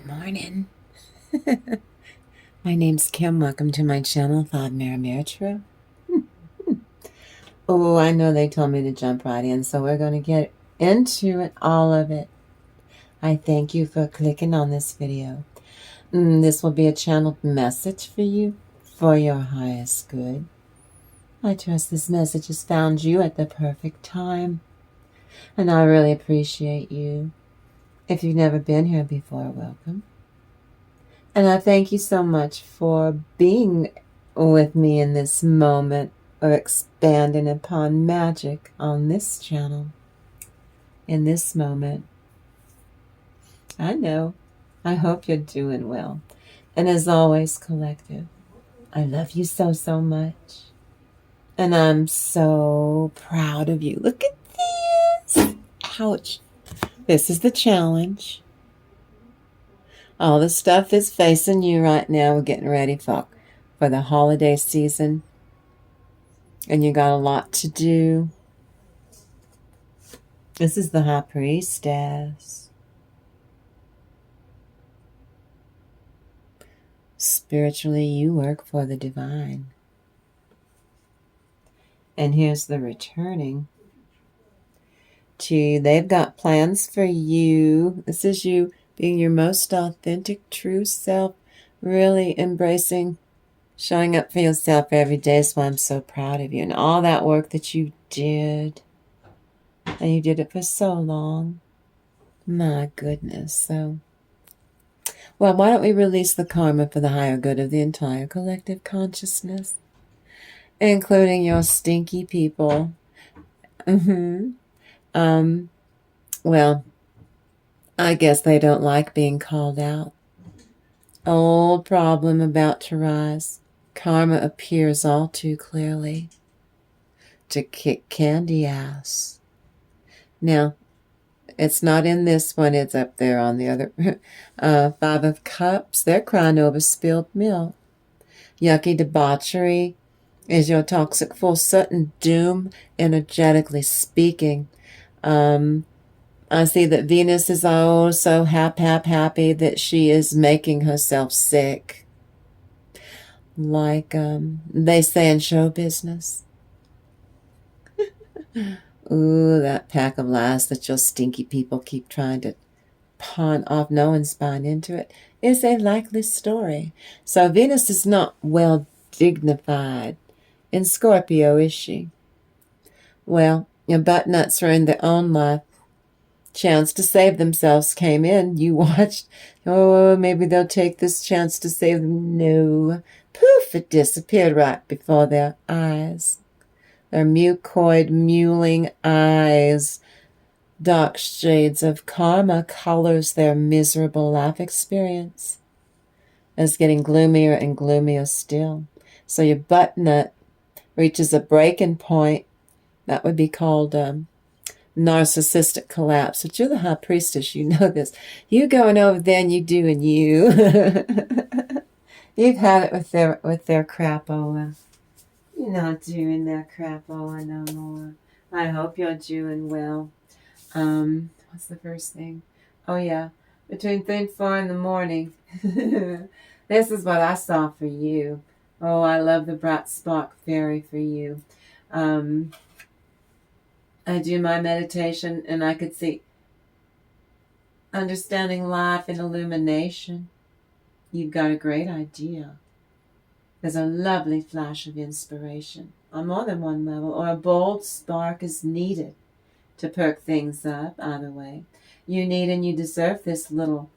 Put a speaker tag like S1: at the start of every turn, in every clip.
S1: Good morning. My name's Kim. Welcome to my channel, Thought Mirror True. Oh, I know they told me to jump right in, so we're going to get into it, all of it. I thank you for clicking on this video. This will be a channeled message for you, for your highest good. I trust this message has found you at the perfect time, and I really appreciate you. If you've never been here before, welcome. And I thank you so much for being with me in this moment of expanding upon magic on this channel. In this moment. I know. I hope you're doing well. And as always, collective, I love you so, so much. And I'm so proud of you. Look at this. Ouch. This is the challenge. All the stuff is facing you right now. We're getting ready for the holiday season. And you got a lot to do. This is the High Priestess. Spiritually, you work for the divine. And here's the returning to, they've got plans for you. This is you being your most authentic, true self, really embracing, showing up for yourself every day. That's why I'm so proud of you. And all that work that you did. And you did it for so long. My goodness. So, well, why don't we release the karma for the higher good of the entire collective consciousness, including your stinky people. Well, I guess they don't like being called out. Old problem about to rise. Karma appears all too clearly to kick candy ass. Now, it's not in this one. It's up there on the other. Five of Cups. They're crying over spilled milk. Yucky debauchery is your toxic full sudden doom, energetically speaking. I see that Venus is oh so happy that she is making herself sick. Like they say in show business. Ooh, that pack of lies that your stinky people keep trying to pawn off, no one's buying into it, is a likely story. So Venus is not well dignified in Scorpio, is she? Well, your butt nuts ruined their own life. Chance to save themselves came in. You watched. Oh, maybe they'll take this chance to save them. No. Poof, it disappeared right before their eyes. Their mucoid, mewling eyes. Dark shades of karma colors their miserable life experience. It's getting gloomier and gloomier still. So your butt nut reaches a breaking point. That would be called narcissistic collapse. But you're the High Priestess, you know this. You going over there and you doing you. You've had it with their crapola. You're not doing that crapola no more. I hope you're doing well. What's the first thing? Oh yeah, between 3 and 4 in the morning. This is what I saw for you. Oh, I love the bright spark fairy for you. I do my meditation and I could see understanding life and illumination. You've got a great idea. There's a lovely flash of inspiration on more than one level, or a bold spark is needed to perk things up. Either way, you need and you deserve this little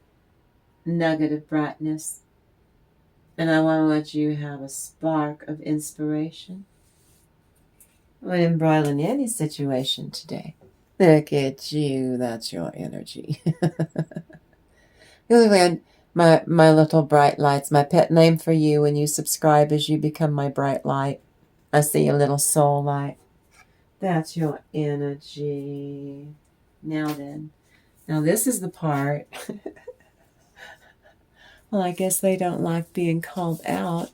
S1: nugget of brightness. And I want to let you have a spark of inspiration. We're embroiling any situation today. Look at you. That's your energy. Really, my little bright lights. My pet name for you when you subscribe is you become my bright light. I see a little soul light. That's your energy. Now then. Now this is the part. Well, I guess they don't like being called out.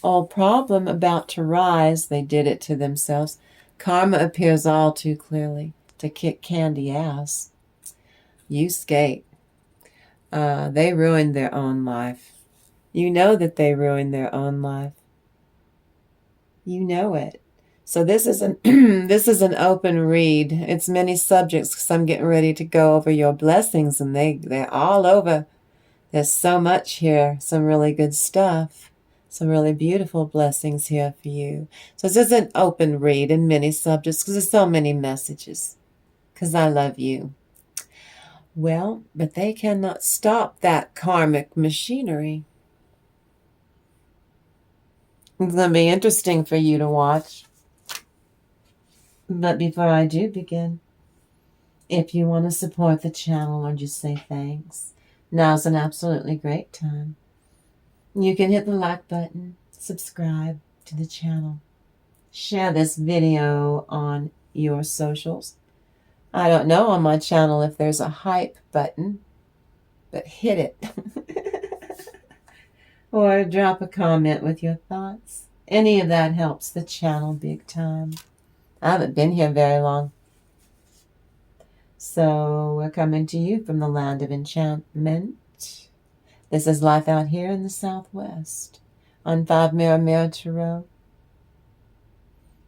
S1: All problem about to rise, they did it to themselves. Karma appears all too clearly to kick candy ass. You skate. They ruined their own life. You know that they ruined their own life. You know it. So this is an this is an open read. It's many subjects because I'm getting ready to go over your blessings, and they're all over. There's so much here, some really good stuff, some really beautiful blessings here for you. So this is an open read in many subjects because there's so many messages. Because I love you. Well, but they cannot stop that karmic machinery. It's going to be interesting for you to watch. But before I do begin, if you want to support the channel or just say thanks, now's an absolutely great time. You can hit the like button, subscribe to the channel, share this video on your socials. I don't know on my channel if there's a hype button, but hit it. Or drop a comment with your thoughts. Any of that helps the channel big time. I haven't been here very long. So we're coming to you from the land of enchantment. This is life out here in the Southwest on 5 Mirror Tarot.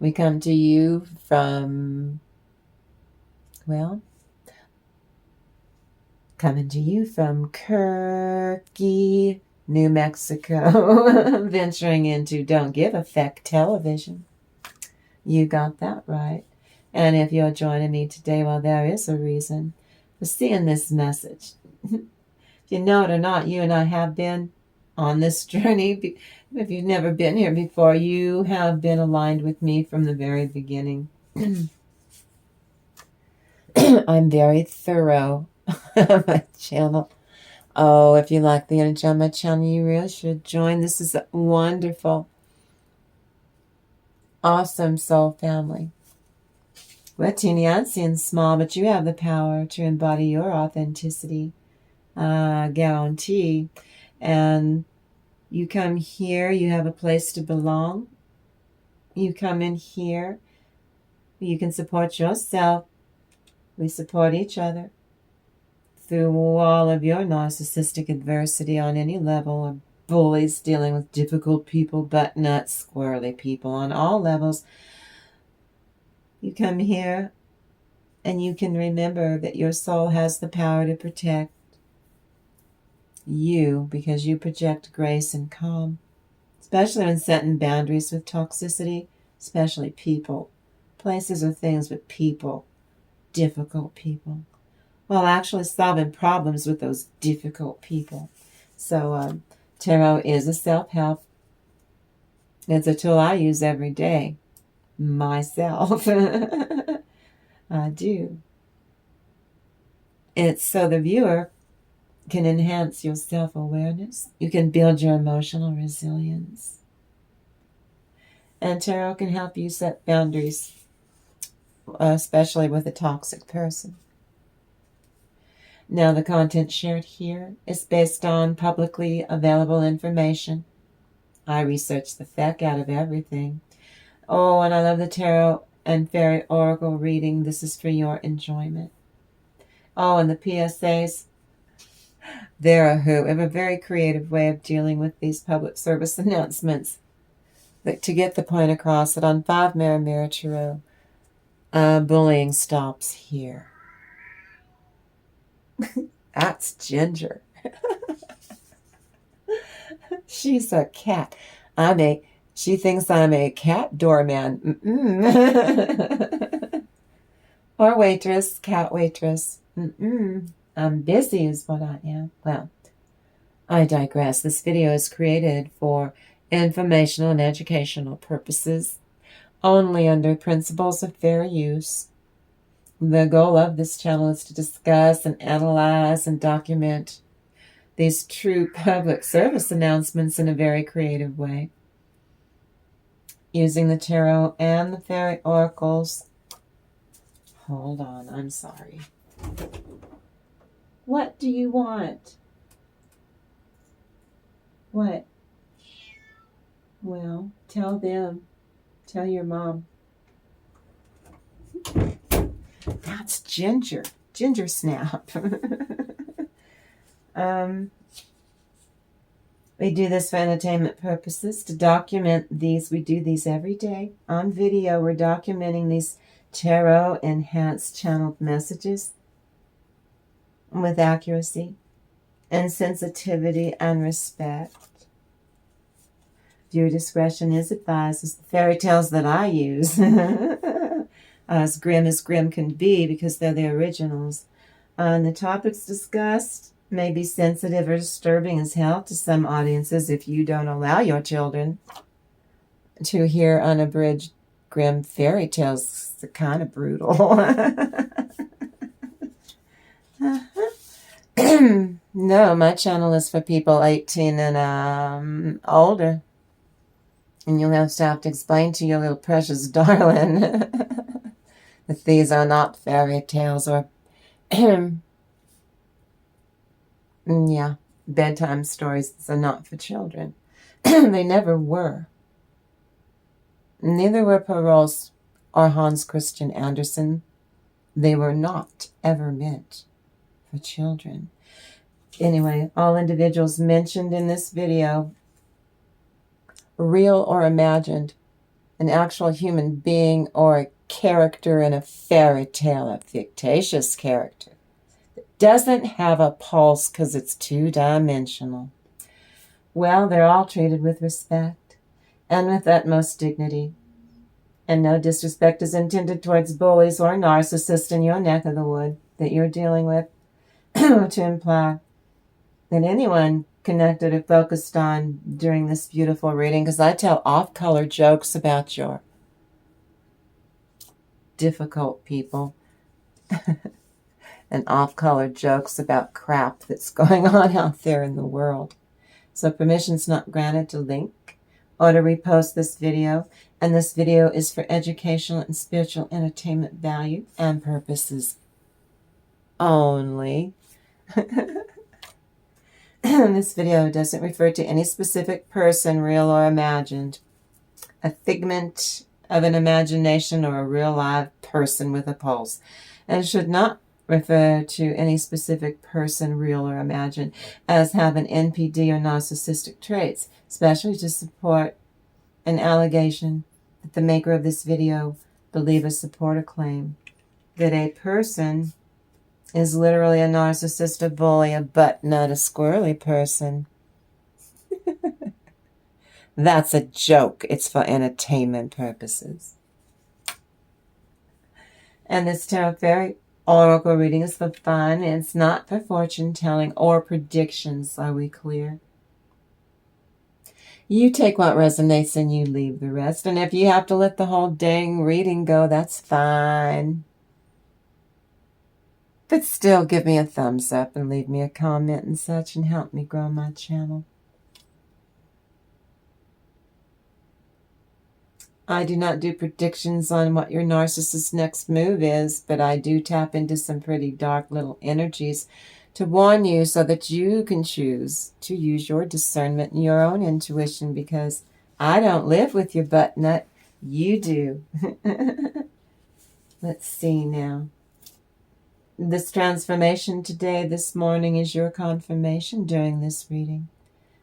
S1: We come to you from, well, coming to you from Kirky, New Mexico, venturing into Don't Give a Feck television. You got that right. And if you're joining me today, well, there is a reason for seeing this message. If you know it or not, you and I have been on this journey. If you've never been here before, you have been aligned with me from the very beginning. I'm very thorough on my channel. Oh, if you like the energy on my channel, you really should join. This is a wonderful, awesome soul family. We're teeny antsy and small, but you have the power to embody your authenticity. Guarantee. And you come here, you have a place to belong. You come in here, you can support yourself. We support each other through all of your narcissistic adversity on any level, of bullies dealing with difficult people, butt nuts, squirrely people on all levels. You come here and you can remember that your soul has the power to protect you because you project grace and calm, especially when setting boundaries with toxicity, especially people, places or things with people, difficult people, while actually solving problems with those difficult people. So tarot is a self-help. It's a tool I use every day myself. I do. It's so the viewer can enhance your self-awareness. You can build your emotional resilience. And tarot can help you set boundaries, especially with a toxic person. Now, the content shared here is based on publicly available information. I research the feck out of everything. Oh, and I love the tarot and fairy oracle reading. This is for your enjoyment. Oh, and the PSAs. They're a hoot. We have a very creative way of dealing with these public service announcements to get the point across that on 5 Mirror Tarot, bullying stops here. That's Ginger. She's a cat. She thinks I'm a cat doorman. Or waitress, cat waitress. I'm busy is what I am. Well, I digress. This video is created for informational and educational purposes, only under principles of fair use. The goal of this channel is to discuss and analyze and document these true public service announcements in a very creative way, using the tarot and the fairy oracles. Hold on, I'm sorry. What do you want? What? Well, tell them. Tell your mom. That's Ginger. Ginger Snap. We do this for entertainment purposes, to document these. We do these every day on video. We're documenting these tarot enhanced channeled messages with accuracy and sensitivity and respect. Viewer discretion is advised. It's the fairy tales that I use. As grim can be, because they're the originals. And the topics discussed may be sensitive or disturbing as hell to some audiences if you don't allow your children to hear unabridged grim fairy tales. They're kind of brutal. No, my channel is for people 18 and older. And you'll have to explain to your little precious darling that these are not fairy tales or yeah, bedtime stories. These are not for children. They never were. Neither were Perrault or Hans Christian Andersen. They were not ever meant for children. Anyway, all individuals mentioned in this video, real or imagined, an actual human being or a character in a fairy tale, a fictitious character, doesn't have a pulse because it's two-dimensional. Well, they're all treated with respect and with utmost dignity. And no disrespect is intended towards bullies or narcissists in your neck of the wood that you're dealing with to imply that anyone connected or focused on during this beautiful reading, because I tell off-color jokes about your difficult people and off-color jokes about crap that's going on out there in the world. So permission's not granted to link or to repost this video, and this video is for educational and spiritual entertainment value and purposes only. This video doesn't refer to any specific person, real or imagined, a figment of an imagination or a real live person with a pulse, and should not refer to any specific person, real or imagined, as having NPD or narcissistic traits, especially to support an allegation that the maker of this video believes, support, or claim that a person is literally a narcissist, a bully, a butt nut, a squirrely person. That's a joke. It's for entertainment purposes. And this tarot fairy oracle reading is for fun. It's not for fortune telling or predictions. Are we clear? You take what resonates and you leave the rest. And if you have to let the whole dang reading go, that's fine. But still, give me a thumbs up and leave me a comment and such and help me grow my channel. I do not do predictions on what your narcissist's next move is, but I do tap into some pretty dark little energies to warn you so that you can choose to use your discernment and your own intuition, because I don't live with your butt nut. You do. Let's see now. This transformation today, this morning, is your confirmation during this reading.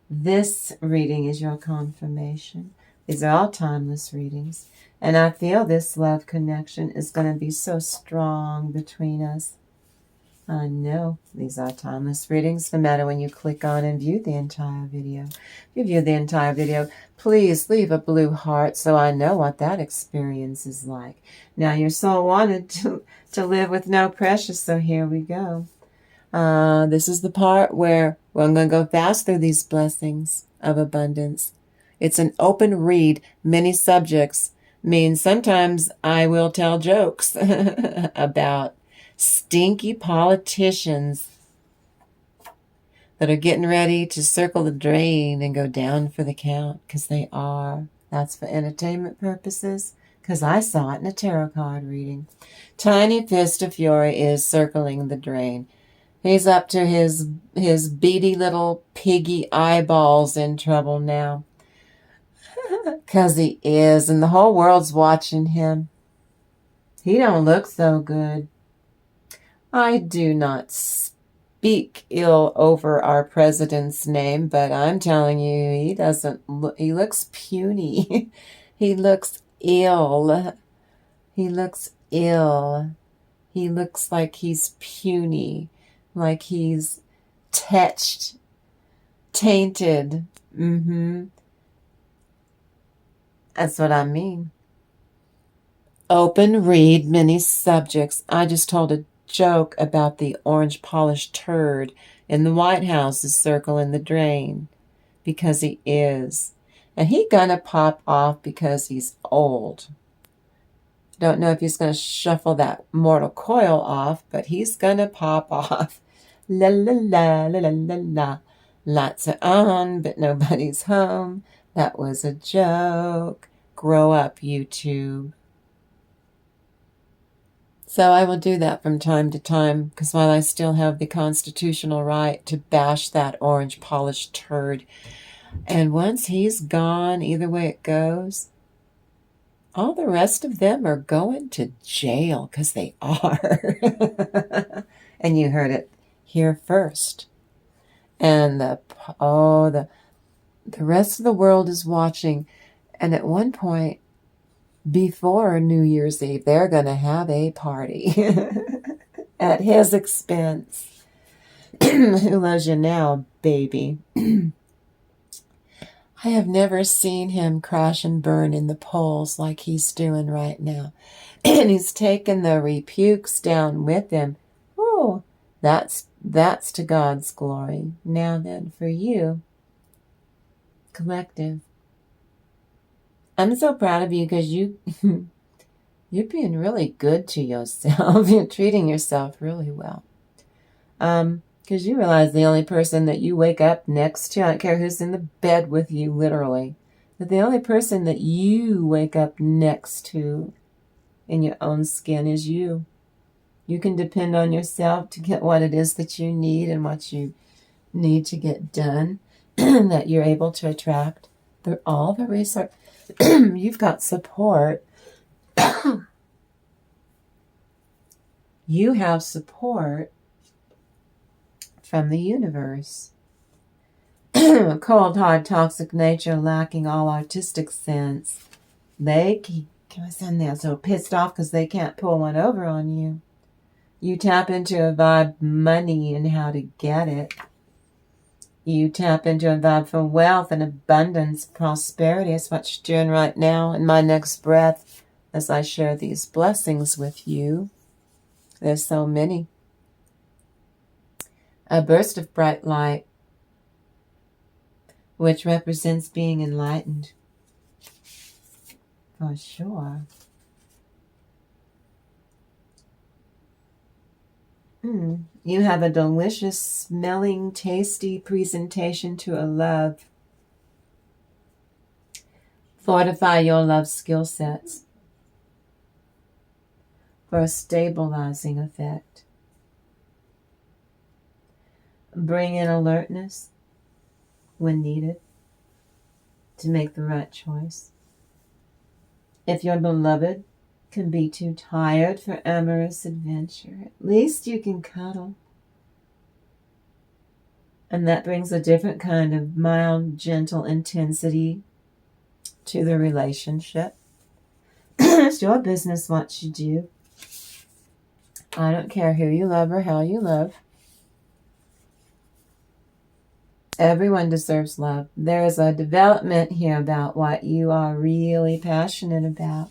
S1: This reading is your confirmation. These are all timeless readings. And I feel this love connection is going to be so strong between us. I know these are timeless readings, no matter when you click on and view the entire video. If you view the entire video, please leave a blue heart so I know what that experience is like. Now, your soul wanted to live with no pressure, so here we go. This is the part where I'm going to go fast through these blessings of abundance. It's an open read. Many subjects means sometimes I will tell jokes about stinky politicians that are getting ready to circle the drain and go down for the count, because they are. That's for entertainment purposes, because I saw it in a tarot card reading. Tiny Fist of Fury is circling the drain. He's up to his beady little piggy eyeballs in trouble now. Because he is, and the whole world's watching him. He don't look so good. I do not speak ill over our president's name, but I'm telling you, he doesn't look, he looks puny. He looks ill. He looks ill. He looks like he's puny, like he's touched, tainted. That's what I mean. Open, read many subjects. I just told a joke about the orange polished turd in the White House's circle in the drain, because he is. And he gonna pop off because he's old. Don't know if he's gonna shuffle that mortal coil off, but he's gonna pop off. La la la la la la la. Lights are on, but nobody's home. That was a joke. Grow up, YouTube. So I will do that from time to time, because while I still have the constitutional right to bash that orange polished turd, and once he's gone, either way it goes, all the rest of them are going to jail, because they are. And you heard it here first. And the rest of the world is watching. And at one point, before New Year's Eve, they're going to have a party at his expense. Who loves you now, baby? I have never seen him crash and burn in the polls like he's doing right now. And he's taken the repukes down with him. Oh, that's to God's glory. Now then, for you, collective, I'm so proud of you, because you're being really good to yourself. You're treating yourself really well. Because you realize the only person that you wake up next to, I don't care who's in the bed with you, literally, that the only person that you wake up next to in your own skin is you. You can depend on yourself to get what it is that you need and what you need to get done, that you're able to attract all the resources. You've got support. You have support from the universe. Cold, hard, toxic nature, lacking all artistic sense. They so pissed off because they can't pull one over on you. You tap into a vibe, money, and how to get it. You tap into a vibe for wealth and abundance, prosperity. That's what you're doing right now. In my next breath, as I share these blessings with you, there's so many. A burst of bright light, which represents being enlightened. For sure. You have a delicious, smelling, tasty presentation to a love. Fortify your love skill sets for a stabilizing effect. Bring in alertness when needed to make the right choice. If your beloved can be too tired for amorous adventure, at least you can cuddle. And that brings a different kind of mild, gentle intensity to the relationship. It's your business what you do. I don't care who you love or how you love. Everyone deserves love. There is a development here about what you are really passionate about.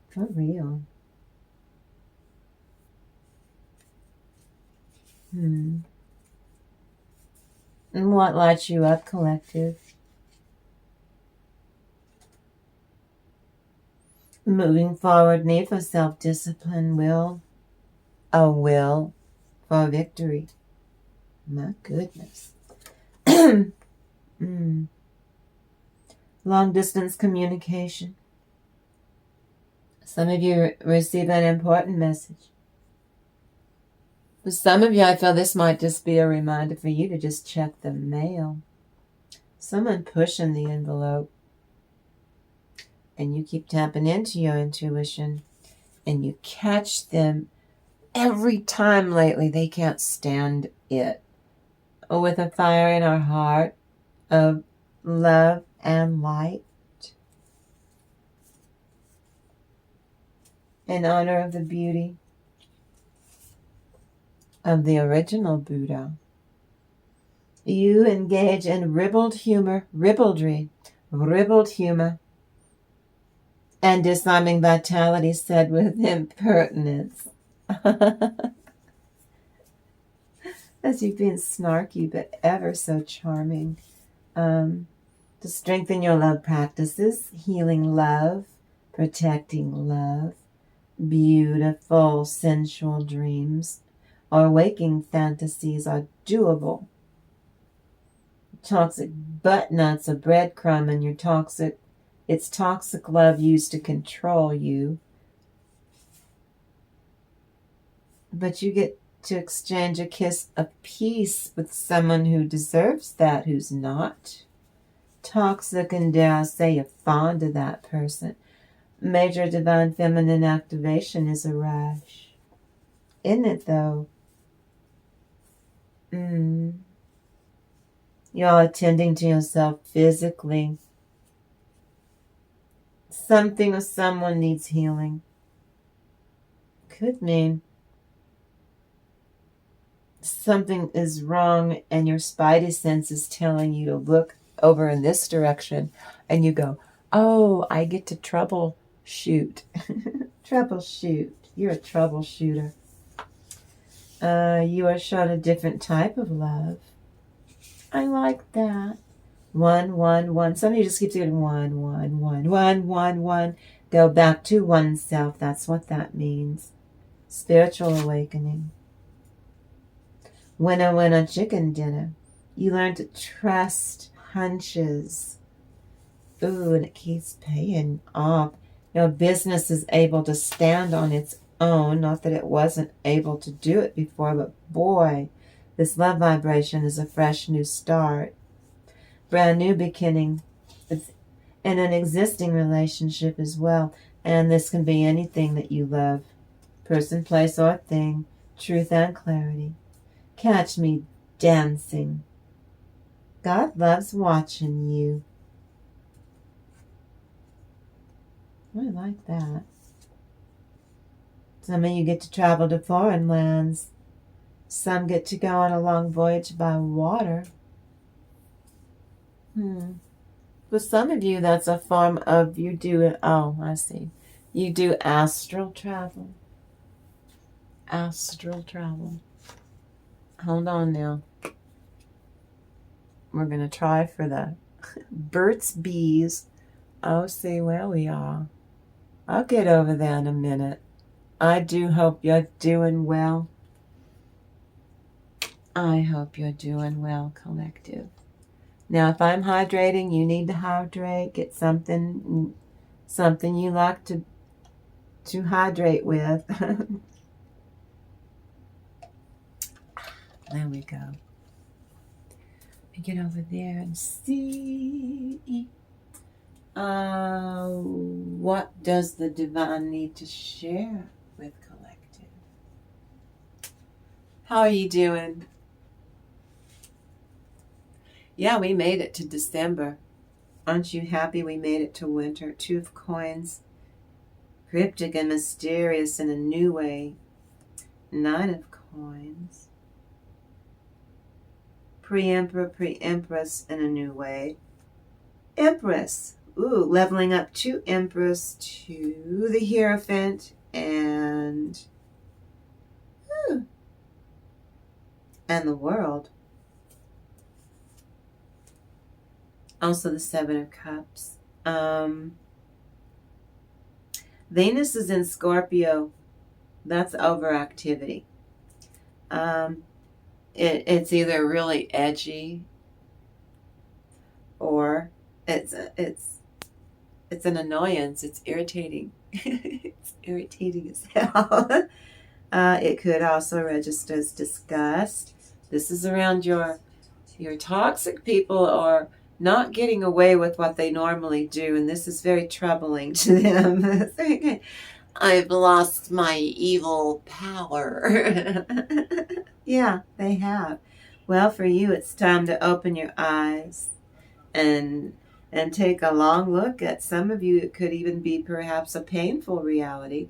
S1: For real. And what lights you up, collective? Moving forward, need for self-discipline, a will for victory. My goodness. Long-distance communication. Some of you receive an important message. For some of you, I feel this might just be a reminder for you to just check the mail. Someone pushing the envelope. And you keep tapping into your intuition. And you catch them every time lately they can't stand it. With a fire in our heart of love and light, in honor of the beauty of the original Buddha, you engage in ribald humor, and disarming vitality said with impertinence. As you've been snarky but ever so charming. To strengthen your love practices, healing love, protecting love, beautiful sensual dreams or waking fantasies are doable. Toxic butt nuts, a breadcrumb, and it's toxic love used to control you. But you get to exchange a kiss of peace with someone who deserves that, who's not toxic, and dare I say you're fond of that person. Major divine feminine activation is a rush. Isn't it though? Y'all attending to yourself physically. Something or someone needs healing. Could mean something is wrong and your spidey sense is telling you to look over in this direction, and you go, oh, I get to troubleshoot. Troubleshoot. You're a troubleshooter. You are shown a different type of love. I like that. 1, 1, 1. Some of you just keep saying 1, 1, 1, 1, 1, 1. Go back to oneself. That's what that means. Spiritual awakening. Winner, chicken dinner. You learn to trust hunches. Ooh, and it keeps paying off. Your business is able to stand on its own. Not that it wasn't able to do it before, but boy, this love vibration is a fresh new start. Brand new beginning. It's in an existing relationship as well. And this can be anything that you love. Person, place, or thing. Truth and clarity. Catch me dancing. God loves watching you. I like that. Some of you get to travel to foreign lands. Some get to go on a long voyage by water. For some of you, that's a form of you do astral travel. Astral travel. Hold on now. We're going to try for the Burt's Bees. Oh, see where we are. I'll get over there in a minute. I do hope you're doing well. I hope you're doing well, collective. Now, if I'm hydrating, you need to hydrate. Get something you like to hydrate with. There we go. Let me get over there and see. What does the divine need to share with collective? How are you doing? Yeah, we made it to December. Aren't you happy we made it to winter? 2 of coins. Cryptic and mysterious in a new way. 9 of coins. Pre-emperor, pre-empress in a new way. Empress. Ooh, leveling up to Empress, to the Hierophant, and the World. Also the 7 of Cups. Venus is in Scorpio. That's overactivity. It's either really edgy or it's an annoyance. It's irritating. It's irritating as hell. It could also register as disgust. This is around your toxic people or not getting away with what they normally do, and this is very troubling to them. I've lost my evil power. Yeah, they have. Well, for you, it's time to open your eyes and take a long look at some of you. It could even be perhaps a painful reality.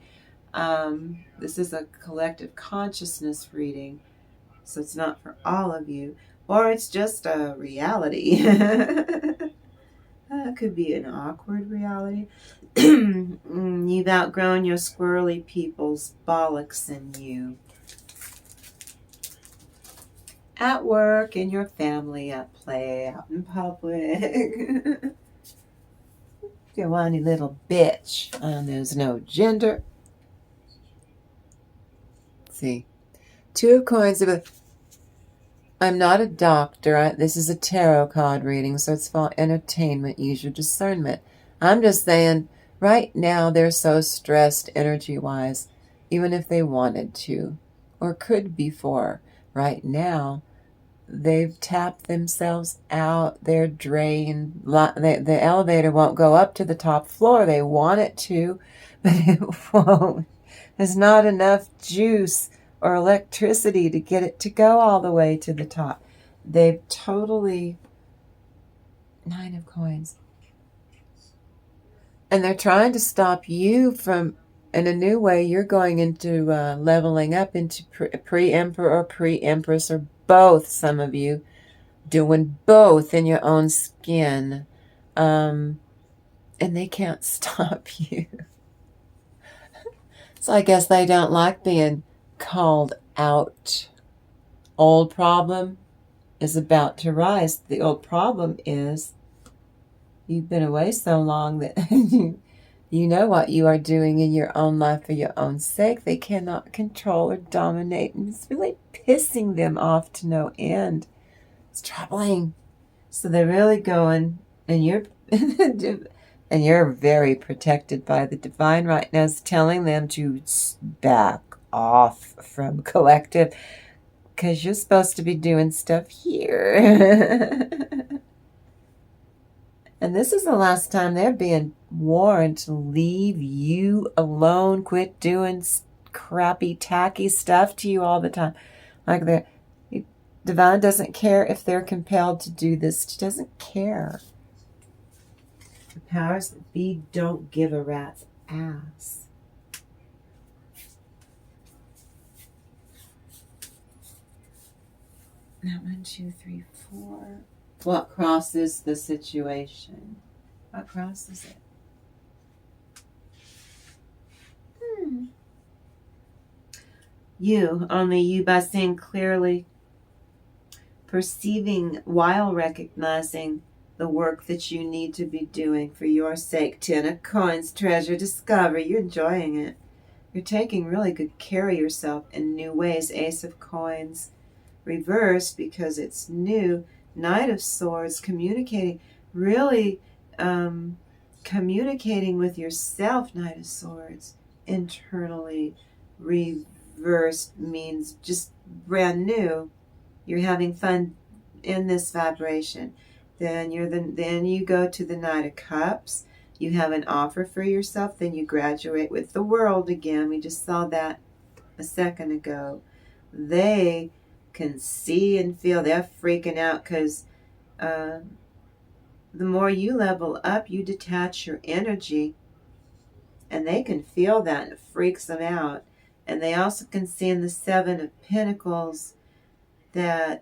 S1: This is a collective consciousness reading, so it's not for all of you, or it's just a reality. It could be an awkward reality. You've outgrown your squirrely people's bollocks in you. At work, in your family, at play, out in public. You whiny little bitch. There's no gender. See. Two of Coins. I'm not a doctor. This is a tarot card reading, so it's for entertainment. Use your discernment. I'm just saying, right now they're so stressed energy-wise, even if they wanted to, or could before. Right now, they've tapped themselves out. They're drained. The elevator won't go up to the top floor. They want it to, but it won't. There's not enough juice or electricity to get it to go all the way to the top. They've totally... 9 of Coins. And they're trying to stop you from, in a new way, you're going into leveling up into pre-emperor or pre-empress, or both, some of you, doing both in your own skin. And they can't stop you. So I guess they don't like being called out. Old problem is about to rise. The old problem is you've been away so long that you know what you are doing in your own life for your own sake. They cannot control or dominate, and it's really pissing them off to no end. It's troubling. So they're really going, and you're and you're very protected by the divine right now. It's telling them to back off from collective, because you're supposed to be doing stuff here. And this is the last time they're being warned to leave you alone. Quit doing crappy, tacky stuff to you all the time. Like divine doesn't care if they're compelled to do this. She doesn't care. The powers that be don't give a rat's ass. Now, 1, 2, 3, 4. What crosses the situation? What crosses it? You, only you, by seeing clearly, perceiving while recognizing the work that you need to be doing for your sake. 10 of Coins, treasure, discovery. You're enjoying it. You're taking really good care of yourself in new ways. Ace of Coins, reversed because it's new. Knight of Swords, communicating, really communicating with yourself. Knight of Swords, internally. Reversed means just brand new. You're having fun in this vibration. Then you go to the Knight of Cups. You have an offer for yourself. Then you graduate with the World again. We just saw that a second ago. They can see and feel. They're freaking out because the more you level up, you detach your energy, and they can feel that, and it freaks them out. And they also can see in the 7 of Pentacles that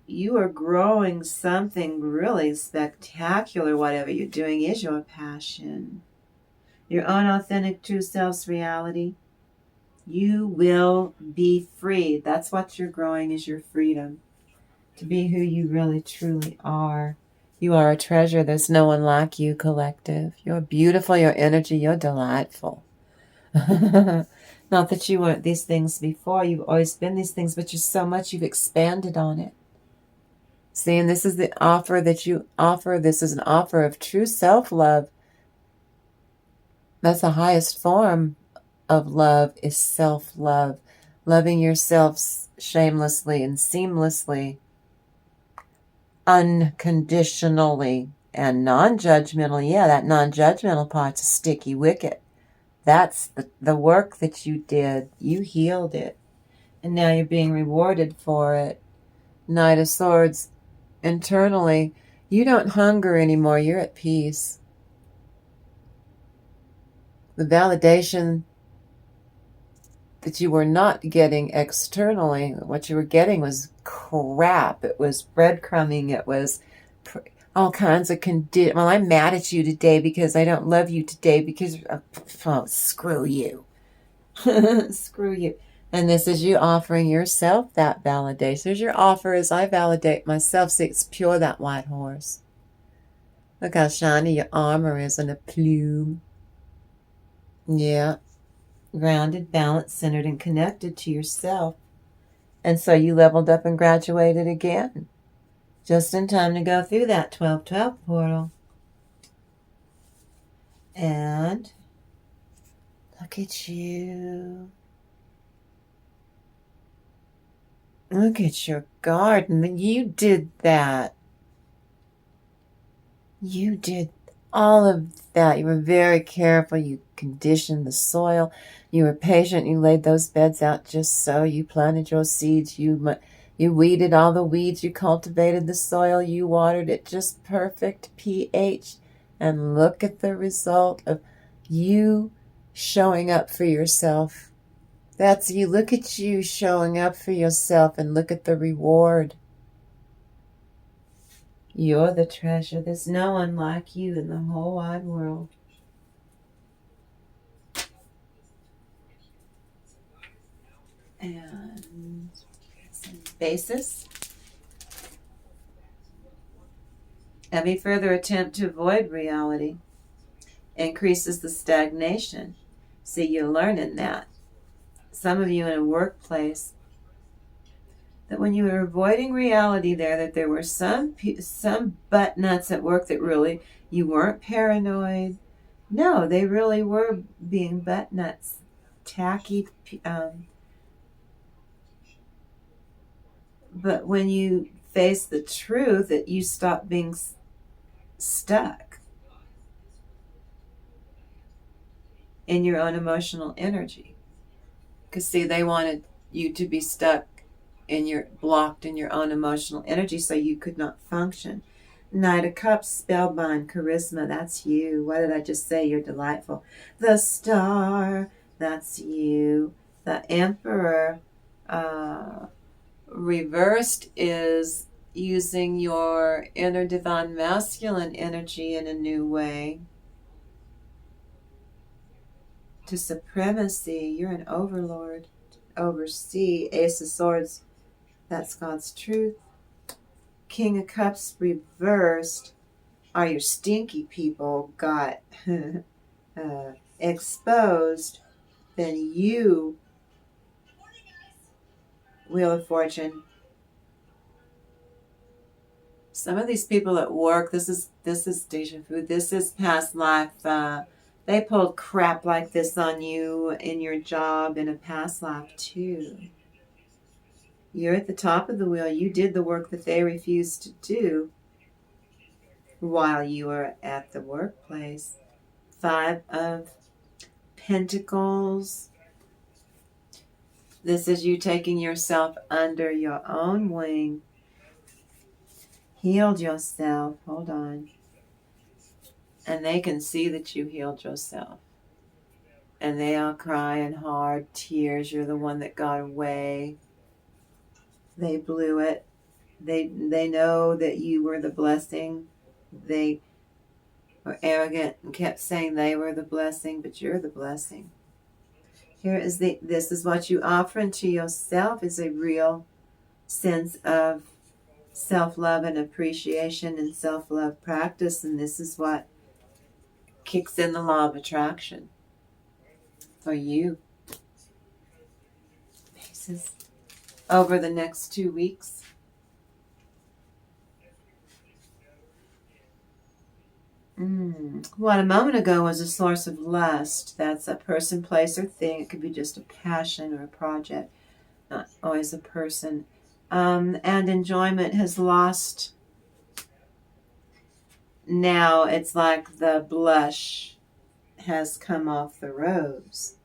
S1: you are growing something really spectacular. Whatever you're doing is your passion, your own authentic true self's reality. You will be free. That's what you're growing, is your freedom to be who you really truly are. You are a treasure. There's no one like you, collective. You're beautiful. Your energy. You're delightful. Not that you weren't these things before. You've always been these things, but you're so much. You've expanded on it. See, and this is the offer that you offer. This is an offer of true self-love. That's the highest form of love, is self-love. Loving yourself shamelessly and seamlessly, unconditionally and non-judgmentally. Yeah, that non-judgmental part's a sticky wicket. That's the work that you did. You healed it. And now you're being rewarded for it. Knight of Swords, internally, you don't hunger anymore. You're at peace. The validation that you were not getting externally, what you were getting was crap. It was breadcrumbing. It was all kinds of well, I'm mad at you today because I don't love you today because, oh, screw you. Screw you. And this is you offering yourself that validation. Here's your offer as I validate myself. See, it's pure, that white horse. Look how shiny your armor is and a plume. Yeah. Grounded, balanced, centered, and connected to yourself. And so you leveled up and graduated again. Just in time to go through that 12-12 portal. And look at you. Look at your garden. You did that. You did all of that. You were very careful. You conditioned the soil. You were patient. You laid those beds out just so. You planted your seeds. You weeded all the weeds. You cultivated the soil. You watered it just perfect pH. And look at the result of you showing up for yourself. That's you. Look at you showing up for yourself and look at the reward. You're the treasure. There's no one like you in the whole wide world. And some basis. Every further attempt to avoid reality increases the stagnation. See, you're learning that. Some of you in a workplace, that when you were avoiding reality there, that there were some butt nuts at work that really, you weren't paranoid. No, they really were being butt nuts, tacky. But when you face the truth, that you stop being stuck in your own emotional energy. Because see, they wanted you to be stuck blocked in your own emotional energy so you could not function. Knight of Cups, spellbind, charisma, that's you. What did I just say? You're delightful. The Star, that's you. The Emperor, reversed, is using your inner divine masculine energy in a new way. To supremacy, you're an overlord. Oversee, Ace of Swords, that's God's truth. King of Cups reversed, are your stinky people got exposed, then you, Wheel of Fortune. Some of these people at work, this is deja vu, this is past life. They pulled crap like this on you in your job in a past life too. You're at the top of the wheel. You did the work that they refused to do while you were at the workplace. 5 of Pentacles. This is you taking yourself under your own wing. Healed yourself. Hold on. And they can see that you healed yourself. And they are crying hard tears. You're the one that got away. They blew it. They know that you were the blessing. They were arrogant and kept saying they were the blessing, but you're the blessing. Here is this is what you offer into yourself, is a real sense of self-love and appreciation and self-love practice, and this is what kicks in the law of attraction for you. Basis. Over the next 2 weeks. What a moment ago was a source of lust. That's a person, place, or thing. It could be just a passion or a project, not always a person. And enjoyment has lost. Now it's like the blush has come off the rose.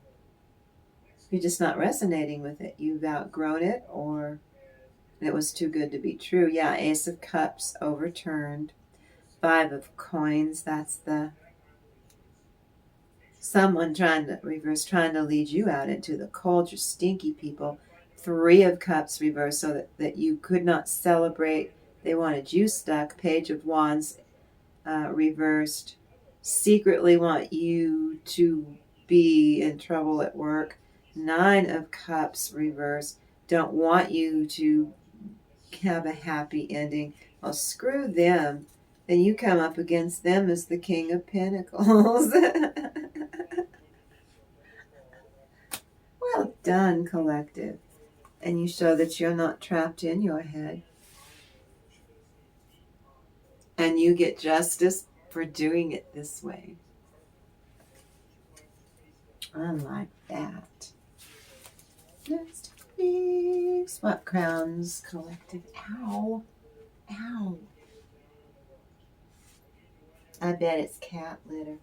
S1: You're just not resonating with it. You've outgrown it, or it was too good to be true. Yeah, Ace of Cups overturned. 5 of Coins, that's the someone trying to lead you out into the cold. You're stinky people. 3 of Cups reversed, so that you could not celebrate. They wanted you stuck. Page of Wands reversed. Secretly want you to be in trouble at work. 9 of Cups reversed. Don't want you to have a happy ending. Well, screw them. Then you come up against them as the King of Pentacles. Well done, collective. And you show that you're not trapped in your head. And you get justice for doing it this way. I like that. Next week's What Crowns Collective. Ow. Ow. I bet it's cat litter.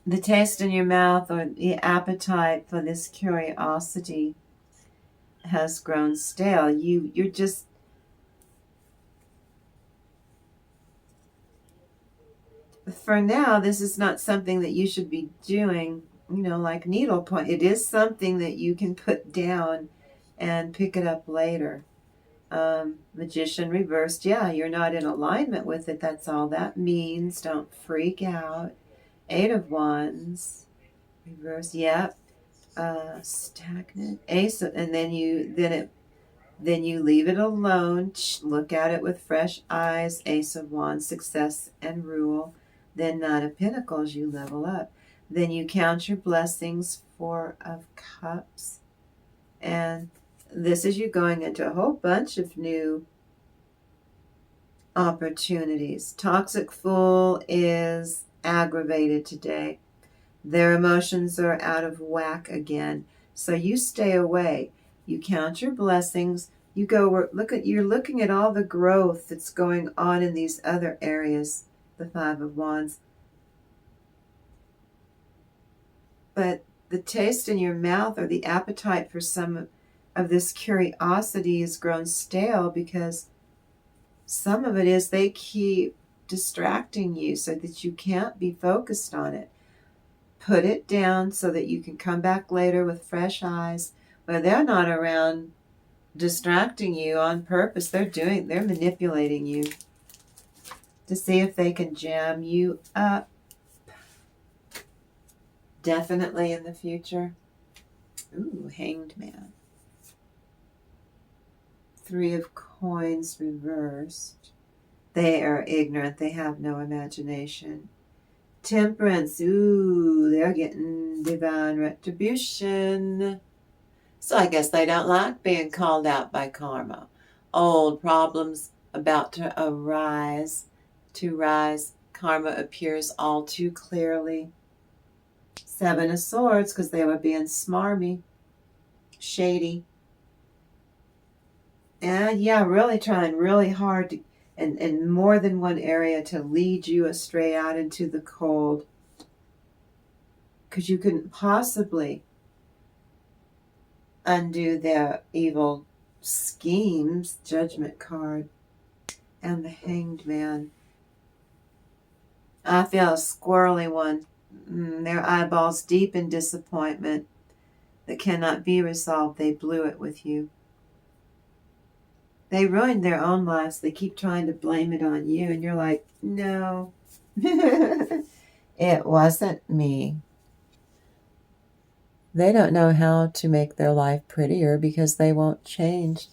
S1: The taste in your mouth, or the appetite for this curiosity, has grown stale. You're just, for now, this is not something that you should be doing, like needlepoint. It is something that you can put down and pick it up later. Magician reversed. Yeah, you're not in alignment with it. That's all that means. Don't freak out. 8 of Wands reversed. Yep. Stagnant. Ace, and then you leave it alone. Look at it with fresh eyes. Ace of Wands, success and rule. Then 9 of Pentacles, you level up. Then you count your blessings. 4 of Cups. And this is you going into a whole bunch of new opportunities. Toxic Fool is aggravated today. Their emotions are out of whack again. So you stay away. You count your blessings. You go you're looking at all the growth that's going on in these other areas. The 5 of Wands. But the taste in your mouth, or the appetite for some of this curiosity, has grown stale, because some of it is they keep distracting you so that you can't be focused on it. Put it down so that you can come back later with fresh eyes. But they're not around distracting you on purpose. They're manipulating you to see if they can jam you up. Definitely in the future. Ooh, Hanged Man. 3 of Coins reversed. They are ignorant. They have no imagination. Temperance. Ooh, they're getting divine retribution. So I guess they don't like being called out by karma. Old problems about to arise. Karma appears all too clearly. 7 of Swords, because they were being smarmy, shady. And yeah, really trying really hard to, in more than one area, to lead you astray out into the cold. Because you couldn't possibly undo their evil schemes. Judgment card. And the Hanged Man. I feel a squirrely one. Their eyeballs deep in disappointment that cannot be resolved. They blew it with you. They ruined their own lives. They keep trying to blame it on you. And you're like, no. It wasn't me. They don't know how to make their life prettier because they won't change.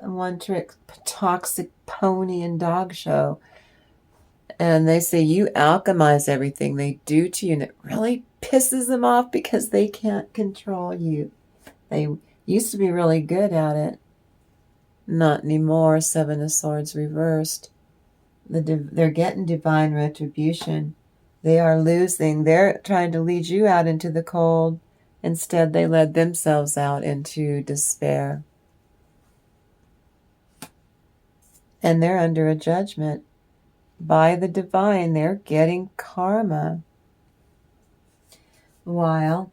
S1: One trick toxic pony and dog show. And they say you alchemize everything they do to you, and it really pisses them off because they can't control you. They used to be really good at it. Not anymore. 7 of Swords reversed. They're getting divine retribution. They are losing. They're trying to lead you out into the cold. Instead, they led themselves out into despair. And they're under a judgment by the divine. They're getting karma. While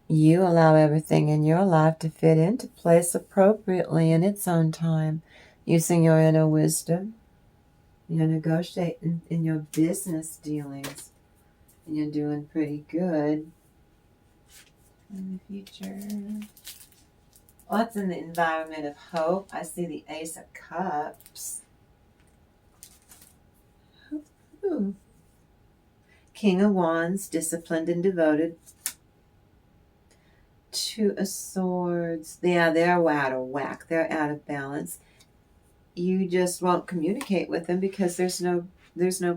S1: you allow everything in your life to fit into place appropriately in its own time, using your inner wisdom. You're negotiating in your business dealings, and you're doing pretty good in the future. What's in the environment of hope? I see the Ace of Cups. Ooh. King of Wands, disciplined and devoted. Two of Swords. Yeah, they're out of whack. They're out of balance. You just won't communicate with them because there's no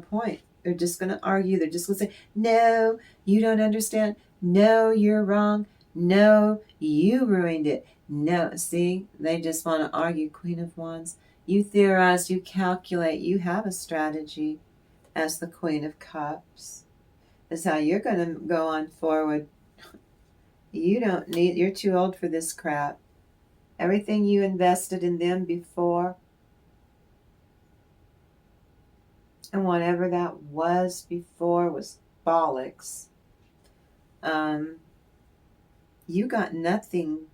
S1: point. They're just going to argue. They're just going to say, no, you don't understand. No, you're wrong. No, you ruined it. No, see, they just want to argue. Queen of Wands. You theorize, you calculate, you have a strategy as the Queen of Cups. That's how you're going to go on forward. You're too old for this crap. Everything you invested in them before, and whatever that was before was bollocks. You got nothing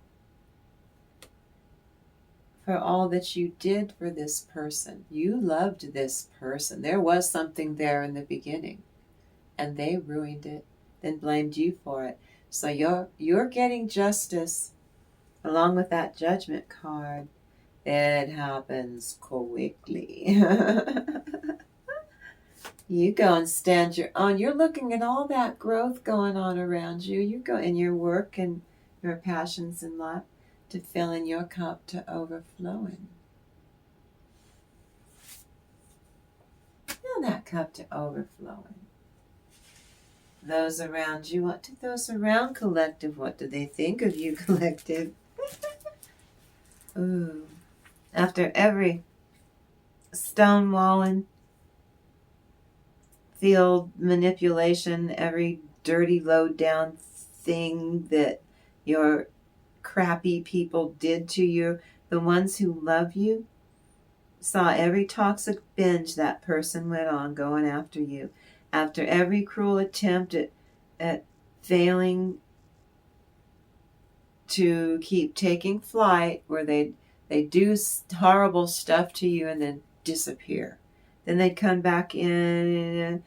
S1: for all that you did for this person. You loved this person. There was something there in the beginning, and they ruined it, then blamed you for it. So you're getting justice along with that Judgment card. It happens quickly. You go and stand your own. You're looking at all that growth going on around you. You go in your work and your passions in life to fill in your cup to overflowing. Fill that cup to overflowing. Those around you, what do those around collective, what do they think of you collective? Ooh. After every stonewalling, field manipulation, every dirty, low down thing that your crappy people did to you, the ones who love you saw every toxic binge that person went on going after you. After every cruel attempt at failing to keep taking flight, where they do horrible stuff to you and then disappear. Then they'd come back in and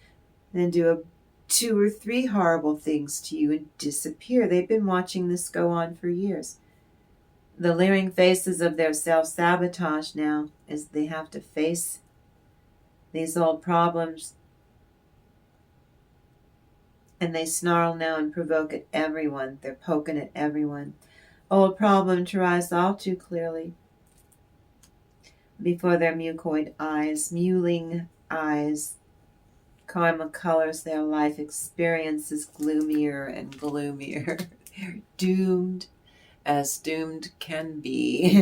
S1: then do 2 or 3 horrible things to you and disappear. They've been watching this go on for years. The leering faces of their self-sabotage now is they have to face these old problems. And they snarl now and provoke at everyone. They're poking at everyone. Old problem to rise all too clearly before their mucoid eyes, mewling eyes. Karma colors their life experiences gloomier and gloomier. They're doomed as doomed can be.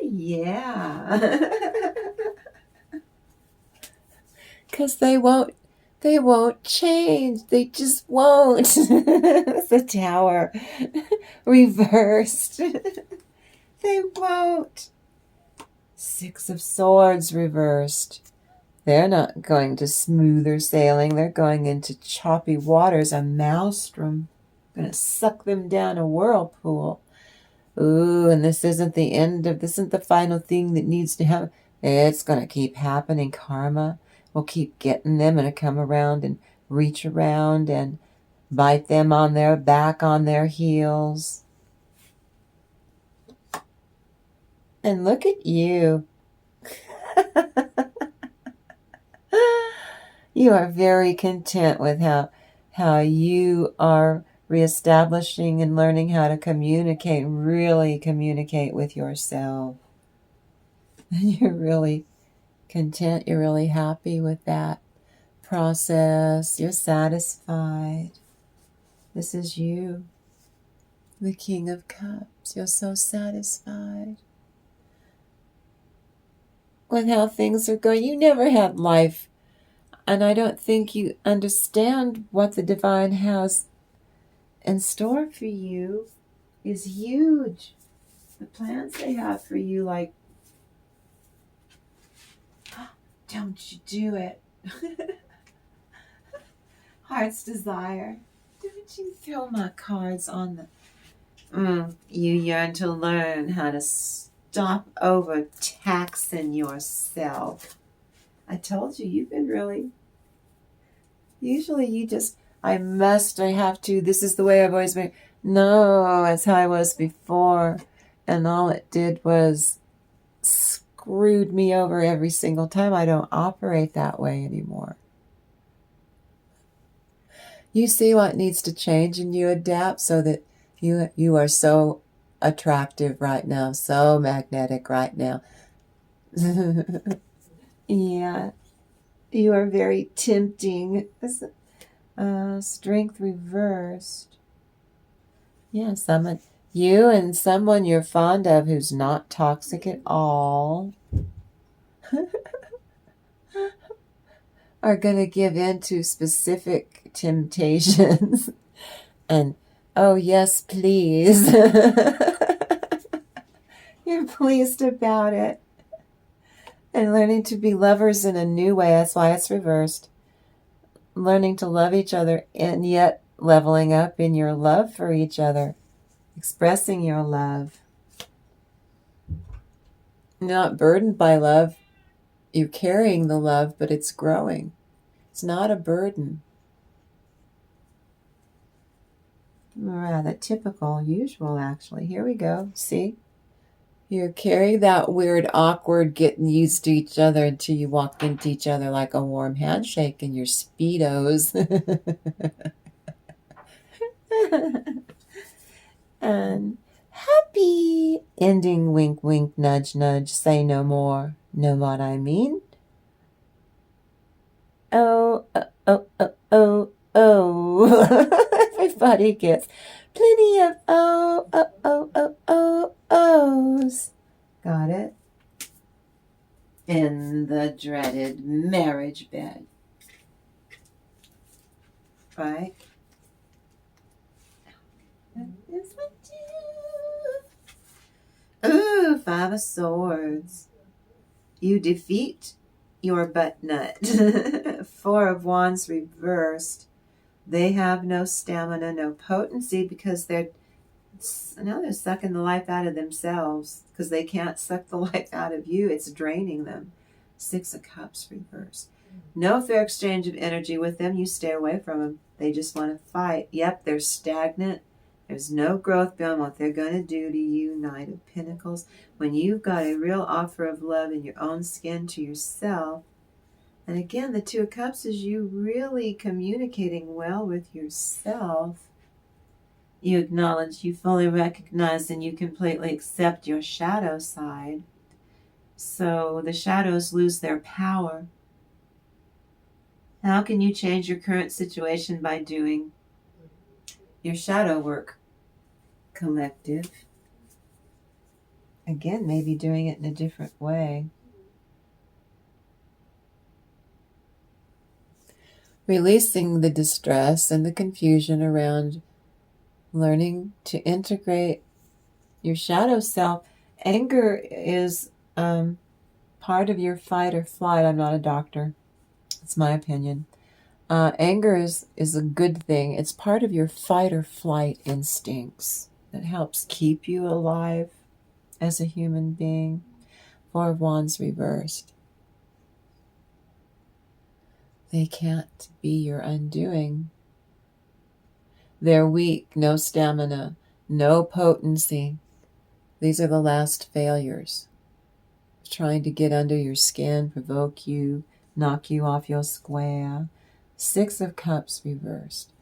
S1: Yeah. Because they won't change. They just won't. The Tower reversed. They won't. 6 of Swords reversed. They're not going to smoother sailing. They're going into choppy waters, a maelstrom. Going to suck them down a whirlpool. Ooh, and this isn't the final thing that needs to happen. It's going to keep happening. Karma will keep getting them and come around and reach around and bite them on their back, on their heels. And look at you. You are very content with how you are reestablishing and learning how to really communicate with yourself. And you're really content. You're really happy with that process. You're satisfied. This is you, the King of Cups. You're so satisfied with how things are going. You never had life, and I don't think you understand what the divine has in store for you is huge. The plans they have for you, like, don't you do it. Heart's desire. Don't you throw my cards on the... You yearn to learn how to stop overtaxing yourself. I told you, you've been really... Usually you just, I have to, this is the way I've always been. No, that's how I was before. And all it did was screwed me over every single time. I don't operate that way anymore. You see what needs to change and you adapt so that you are so attractive right now, so magnetic right now. Yeah, you are very tempting. Strength reversed. Yeah, you and someone you're fond of who's not toxic at all are going to give in to specific temptations. And, oh, yes, please. You're pleased about it. And learning to be lovers in a new way. That's why it's reversed. Learning to love each other and yet leveling up in your love for each other. Expressing your love. Not burdened by love. You're carrying the love, but it's growing. It's not a burden. Rather typical, usual, actually. Here we go. See? You carry that weird, awkward, getting used to each other until you walk into each other like a warm handshake in your Speedos. And happy ending, wink, wink, nudge, nudge, say no more. Know what I mean? Oh, oh, oh, oh, oh. Everybody gets plenty of oh, oh, oh, oh, oh, ohs. Got it? In the dreaded marriage bed. Right? That is what you... Ooh, 5 of Swords. You defeat your butt nut. 4 of Wands reversed. They have no stamina, no potency because they're sucking the life out of themselves because they can't suck the life out of you. It's draining them. 6 of Cups reversed. No fair exchange of energy with them. You stay away from them. They just want to fight. Yep, they're stagnant. There's no growth beyond what they're going to do to you. Knight of Pentacles. When you've got a real offer of love in your own skin to yourself, and again, the 2 of Cups is you really communicating well with yourself. You acknowledge, you fully recognize, and you completely accept your shadow side. So the shadows lose their power. How can you change your current situation? By doing your shadow work, collective. Again, maybe doing it in a different way. Releasing the distress and the confusion around learning to integrate your shadow self. Anger is part of your fight or flight. I'm not a doctor. It's my opinion. Anger is a good thing. It's part of your fight or flight instincts. It helps keep you alive as a human being. 4 of Wands reversed. They can't be your undoing. They're weak, no stamina, no potency. These are the last failures. Trying to get under your skin, provoke you, knock you off your square. 6 of Cups reversed.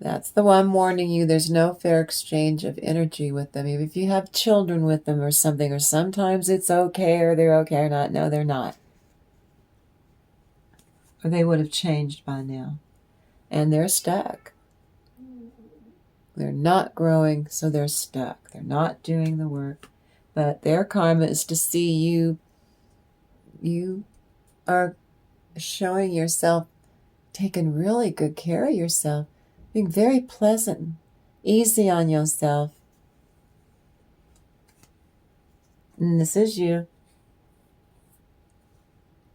S1: That's the one warning you. There's no fair exchange of energy with them. Even if you have children with them or something, or sometimes it's okay or they're okay or not. No, they're not. Or they would have changed by now. And they're stuck. They're not growing, so they're stuck. They're not doing the work. But their karma is to see you are showing yourself, taking really good care of yourself, being very pleasant, easy on yourself. And this is you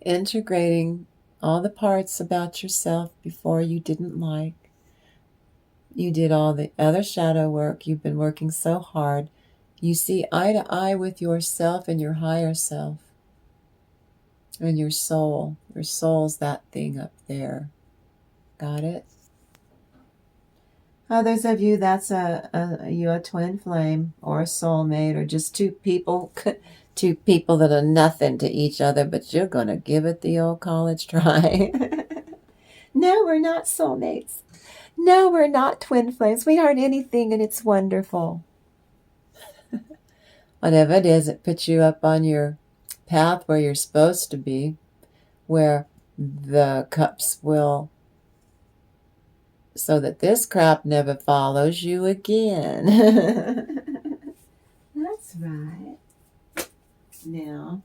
S1: integrating all the parts about yourself before you didn't like. You did all the other shadow work. You've been working so hard. You see eye to eye with yourself and your higher self and your soul. Your soul's that thing up there. Got it? Others of you, that's a twin flame or a soulmate or just two people that are nothing to each other, but you're going to give it the old college try. No, we're not soulmates. No, we're not twin flames. We aren't anything, and it's wonderful. Whatever it is, it puts you up on your path where you're supposed to be, where the cups will, so that this crap never follows you again. That's right. Now,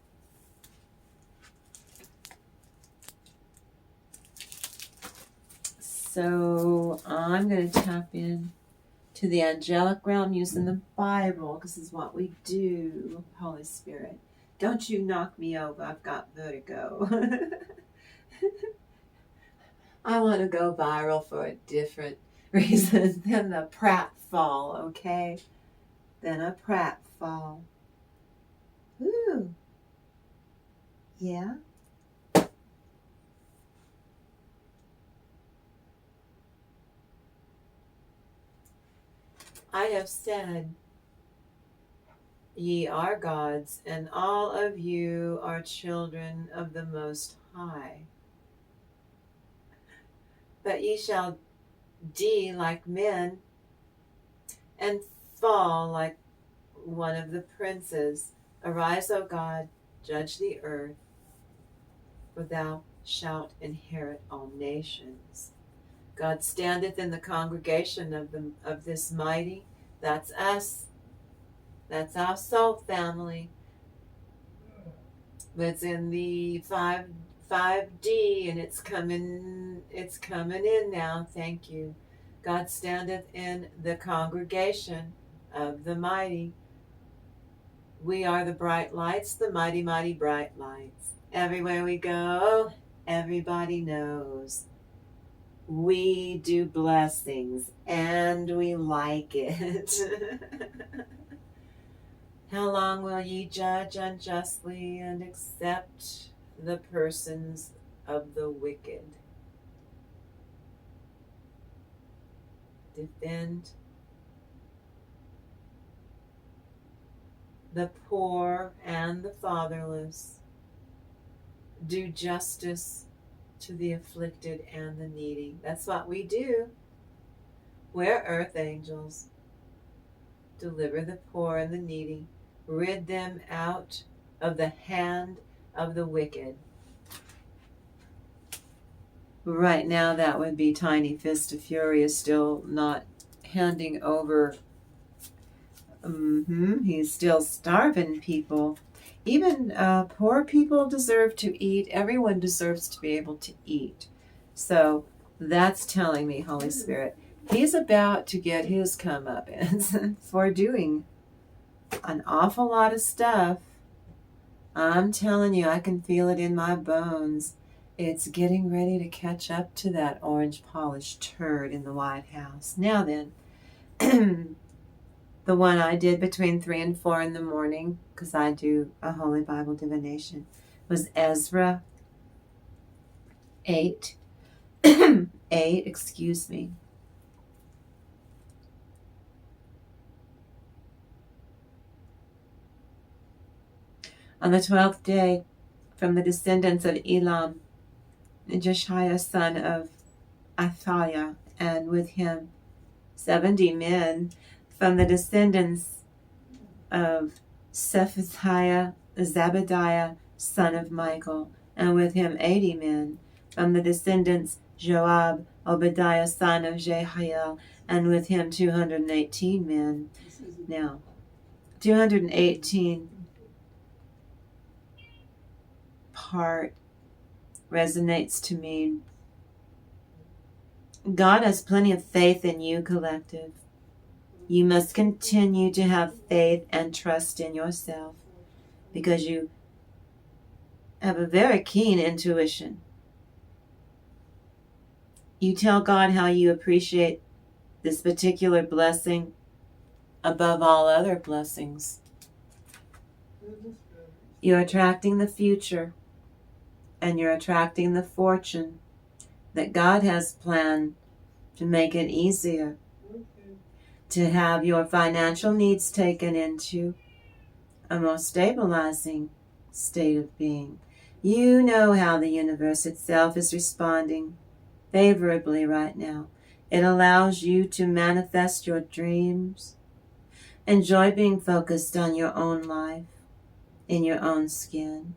S1: so I'm going to tap in to the angelic realm using the Bible, because this is what we do. Holy Spirit, don't you knock me over. I've got vertigo. I want to go viral for a different reason than the pratfall, okay? Than a pratfall. Ooh. Yeah? I have said, ye are gods, and all of you are children of the Most High. But ye shall die like men, and fall like one of the princes. Arise, O God, judge the earth, for thou shalt inherit all nations. God standeth in the congregation of this mighty. That's us. That's our soul family. It's in the 5D, and it's coming in now. Thank you. God standeth in the congregation of the mighty. We are the bright lights, the mighty, mighty bright lights. Everywhere we go, everybody knows. We do blessings, and we like it. How long will ye judge unjustly and accept the persons of the wicked? Defend the poor and the fatherless. Do justice to the afflicted and the needy. That's what we do. We're earth angels. Deliver the poor and the needy. Rid them out of the hand of the wicked. Right now, that would be Tiny Fist of Fury is still not handing over. He's still starving people. Even poor people deserve to eat. Everyone deserves to be able to eat. So that's telling me, Holy Spirit, he's about to get his comeuppance for doing an awful lot of stuff. I'm telling you, I can feel it in my bones. It's getting ready to catch up to that orange polished turd in the White House. Now then, the one I did between 3 and 4 in the morning, because I do a Holy Bible divination, was Ezra 8. 8, excuse me. On the 12th day, from the descendants of Elam, Jeshiah son of Athaliah, and with him 70 men. From the descendants of Shephatiah, Zebediah son of Michael, and with him 80 men. From the descendants Joab, Obadiah son of Jehiel, and with him 218 men. Now, 218 part resonates to me. God has plenty of faith in you, collective. You must continue to have faith and trust in yourself. because you have a very keen intuition. You tell God how you appreciate this particular blessing above all other blessings. You're attracting the future, and you're attracting the fortune that God has planned to make it easier to have your financial needs taken into a more stabilizing state of being. You know how the universe itself is responding favorably right now. It allows you to manifest your dreams. Enjoy being focused on your own life, in your own skin.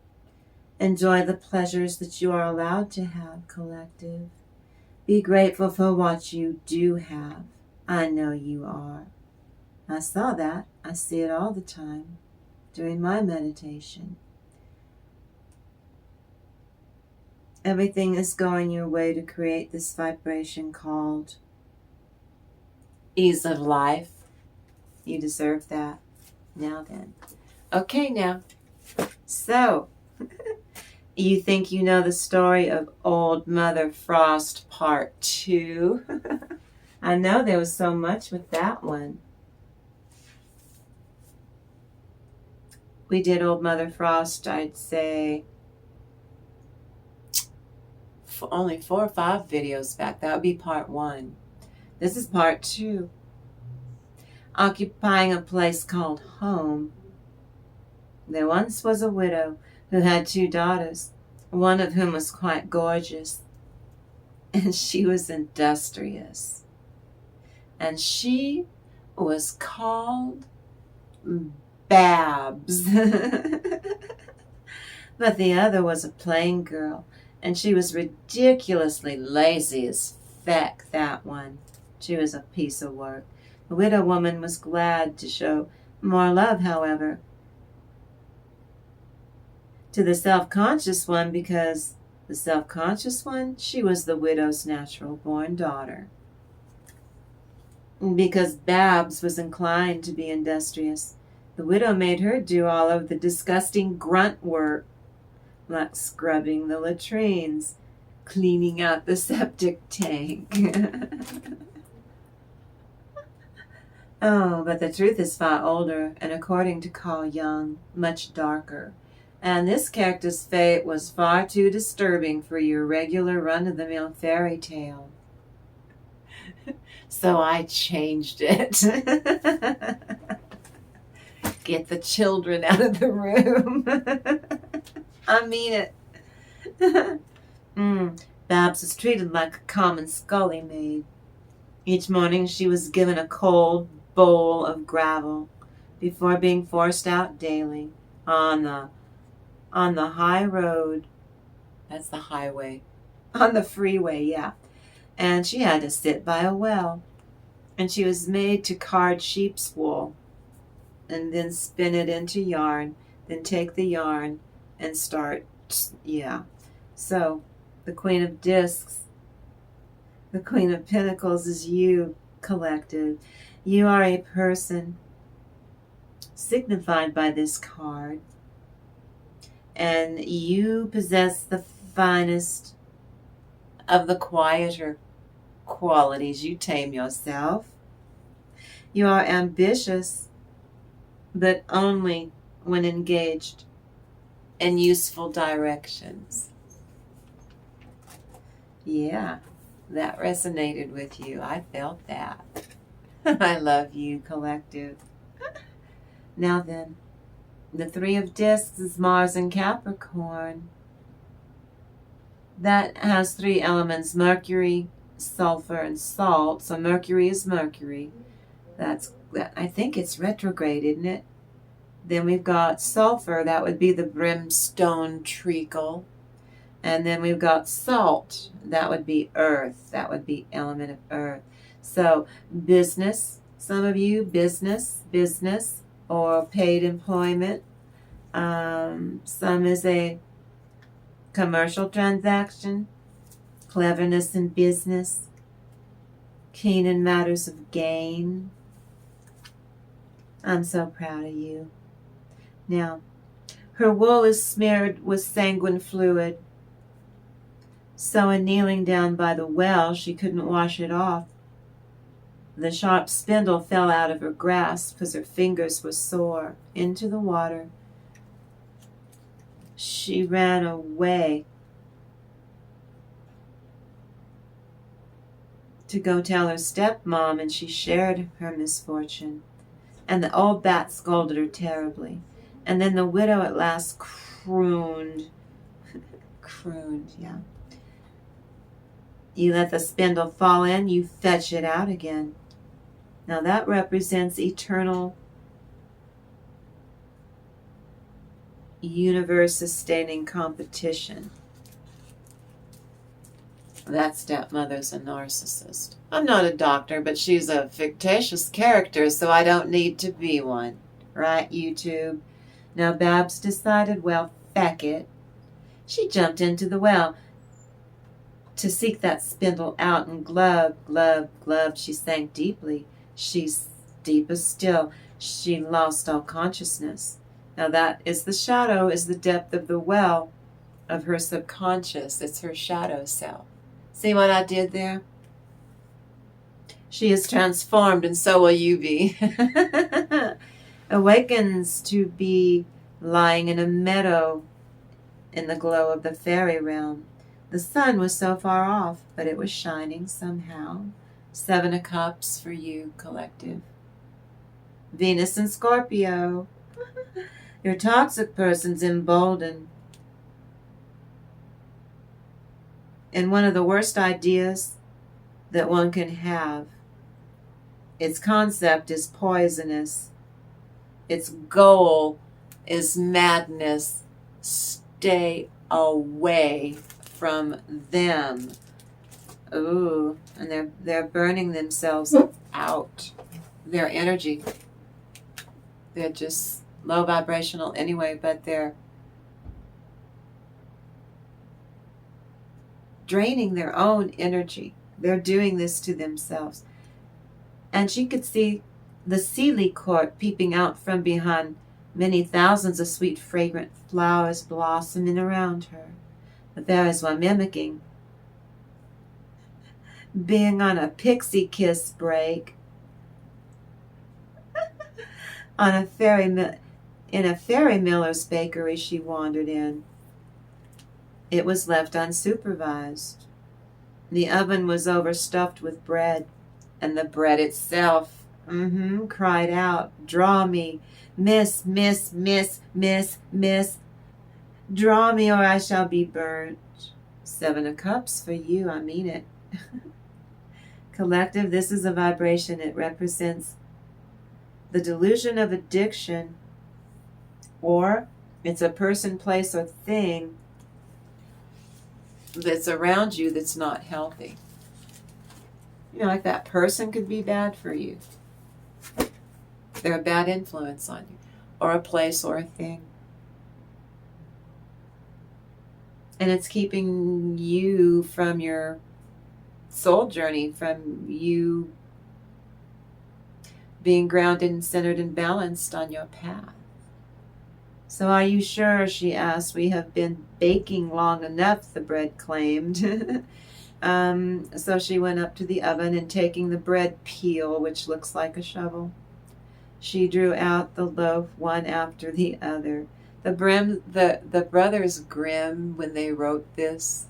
S1: Enjoy the pleasures that you are allowed to have, collective. Be grateful for what you do have. I know you are. I saw that. I see it all the time during my meditation. Everything is going your way to create this vibration called ease of life. You deserve that. Now then. Okay, now. So, you think you know the story of Old Mother Frost Part 2? I know there was so much with that one. We did Old Mother Frost, I'd say, for only 4 or 5 videos back. That would be Part 1. This is Part 2. Occupying a place called home. There once was a widow who had 2 daughters, one of whom was quite gorgeous, and she was industrious. And she was called Babs. But the other was a plain girl, and she was ridiculously lazy as feck, that one. She was a piece of work. The widow woman was glad to show more love, however, to the self-conscious one, because the self-conscious one, she was the widow's natural-born daughter. Because Babs was inclined to be industrious, the widow made her do all of the disgusting grunt work, like scrubbing the latrines, cleaning out the septic tank. Oh, but the truth is far older, and according to Carl Jung, much darker. And this character's fate was far too disturbing for your regular run-of-the-mill fairy tale. So I changed it. Get the children out of the room. I mean it. Babs was treated like a common scully maid. Each morning she was given a cold bowl of gravel before being forced out daily on the high road. That's the highway. On the freeway, yeah. And she had to sit by a well. And she was made to card sheep's wool and then spin it into yarn, then take the yarn and start, yeah. So, the Queen of Discs, the Queen of Pentacles is you, collective. You are a person signified by this card, and you possess the finest of the quieter qualities. You tame yourself. You are ambitious, but only when engaged in useful directions. Yeah, that resonated with you. I felt that. I love you, collective. Now then, the 3 of Discs is Mars in Capricorn. That has 3 elements: Mercury, sulfur, and salt. So Mercury is Mercury. I think it's retrograde, isn't it? Then we've got sulfur. That would be the brimstone treacle. And then we've got salt. That would be earth. That would be element of earth. So business, some of you, business, or paid employment. Some is a commercial transaction, cleverness in business, keen in matters of gain. I'm so proud of you. Now, Her wool is smeared with sanguine fluid, so in kneeling down by the well, she couldn't wash it off. The sharp spindle fell out of her grasp because her fingers were sore. Into the water. She ran away to go tell her stepmom, and she shared her misfortune. And the old bat scolded her terribly. And then the widow at last crooned. Crooned, yeah. You let the spindle fall in, you fetch it out again. Now that represents eternal, universe-sustaining competition. That stepmother's a narcissist. I'm not a doctor, but she's a fictitious character, so I don't need to be one. Right, YouTube? Now Babs decided, well, feck it. She jumped into the well to seek that spindle out, and glub, glub, glub, she sank deeply. She's deeper still. She lost all consciousness. Now that is the shadow, is the depth of the well of her subconscious. It's her shadow self. See what I did there? She is transformed, and so will you be. Awakens to be lying in a meadow in the glow of the fairy realm. The sun was so far off, but it was shining somehow. 7 of Cups for you, collective. Venus and Scorpio. Your toxic person's emboldened. And one of the worst ideas that one can have, its concept is poisonous. Its goal is madness. Stay away from them. Ooh, and they're burning themselves out. Their energy. They're just low vibrational anyway, but they're draining their own energy. They're doing this to themselves. And she could see the Sealy court peeping out from behind many thousands of sweet fragrant flowers blossoming around her. The fairies were mimicking being on a pixie kiss break on a in a fairy miller's bakery she wandered in. It was left unsupervised. The oven was overstuffed with bread, and the bread itself cried out, "Draw me, miss, miss, miss, miss, miss. Draw me or I shall be burnt." 7 of Cups for you, I mean it. Collective, this is a vibration. It represents the delusion of addiction, or it's a person, place, or thing that's around you that's not healthy. You know, like that person could be bad for you. They're a bad influence on you, or a place or a thing. And it's keeping you from your soul journey, from you being grounded and centered and balanced on your path. "So are you sure?" she asked. "We have been baking long enough," the bread claimed. So she went up to the oven, and taking the bread peel, which looks like a shovel, she drew out the loaf one after the other. The brothers Grimm, when they wrote this,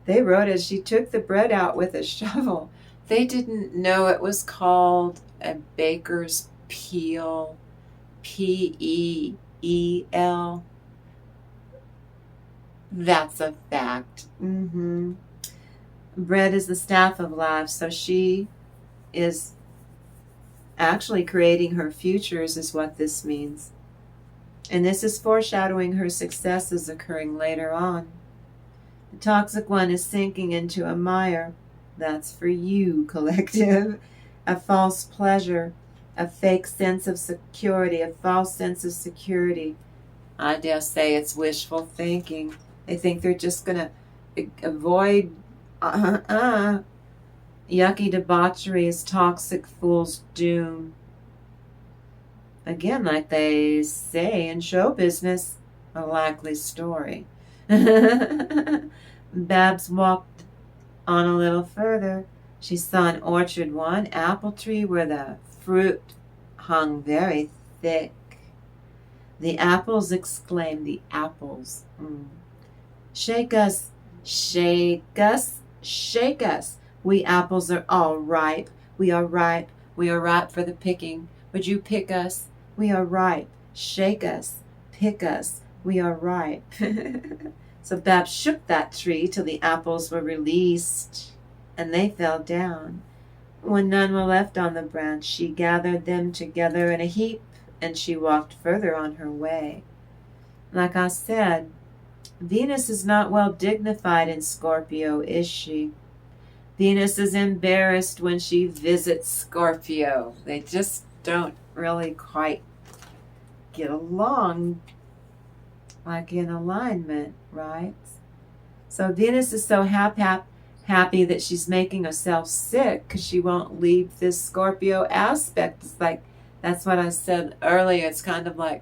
S1: they wrote as she took the bread out with a shovel. They didn't know it was called a baker's peel. P-E-E-L. That's a fact. Bread is the staff of life, so she is actually creating her futures, is what this means. And this is foreshadowing her successes occurring later on. The toxic one is sinking into a mire. That's for you, collective. A false pleasure, a fake sense of security, a false sense of security. I dare say it's wishful thinking. They think they're just going to avoid yucky debauchery is toxic fool's doom. Again, like they say in show business, a likely story. Babs walked on a little further. She saw an orchard, one apple tree where the fruit hung very thick. The apples, exclaimed the apples. Shake us, shake us, shake us. We apples are all ripe. We are ripe. We are ripe for the picking. Would you pick us? We are ripe. Shake us, pick us. We are ripe. So Babs shook that tree till the apples were released, and they fell down. When none were left on the branch, she gathered them together in a heap, and she walked further on her way. Like I said, Venus is not well dignified in Scorpio, is she? Venus is embarrassed when she visits Scorpio. They just don't really quite get along like in alignment, right? So Venus is so happy that she's making herself sick because she won't leave this Scorpio aspect. It's like, that's what I said earlier. It's kind of like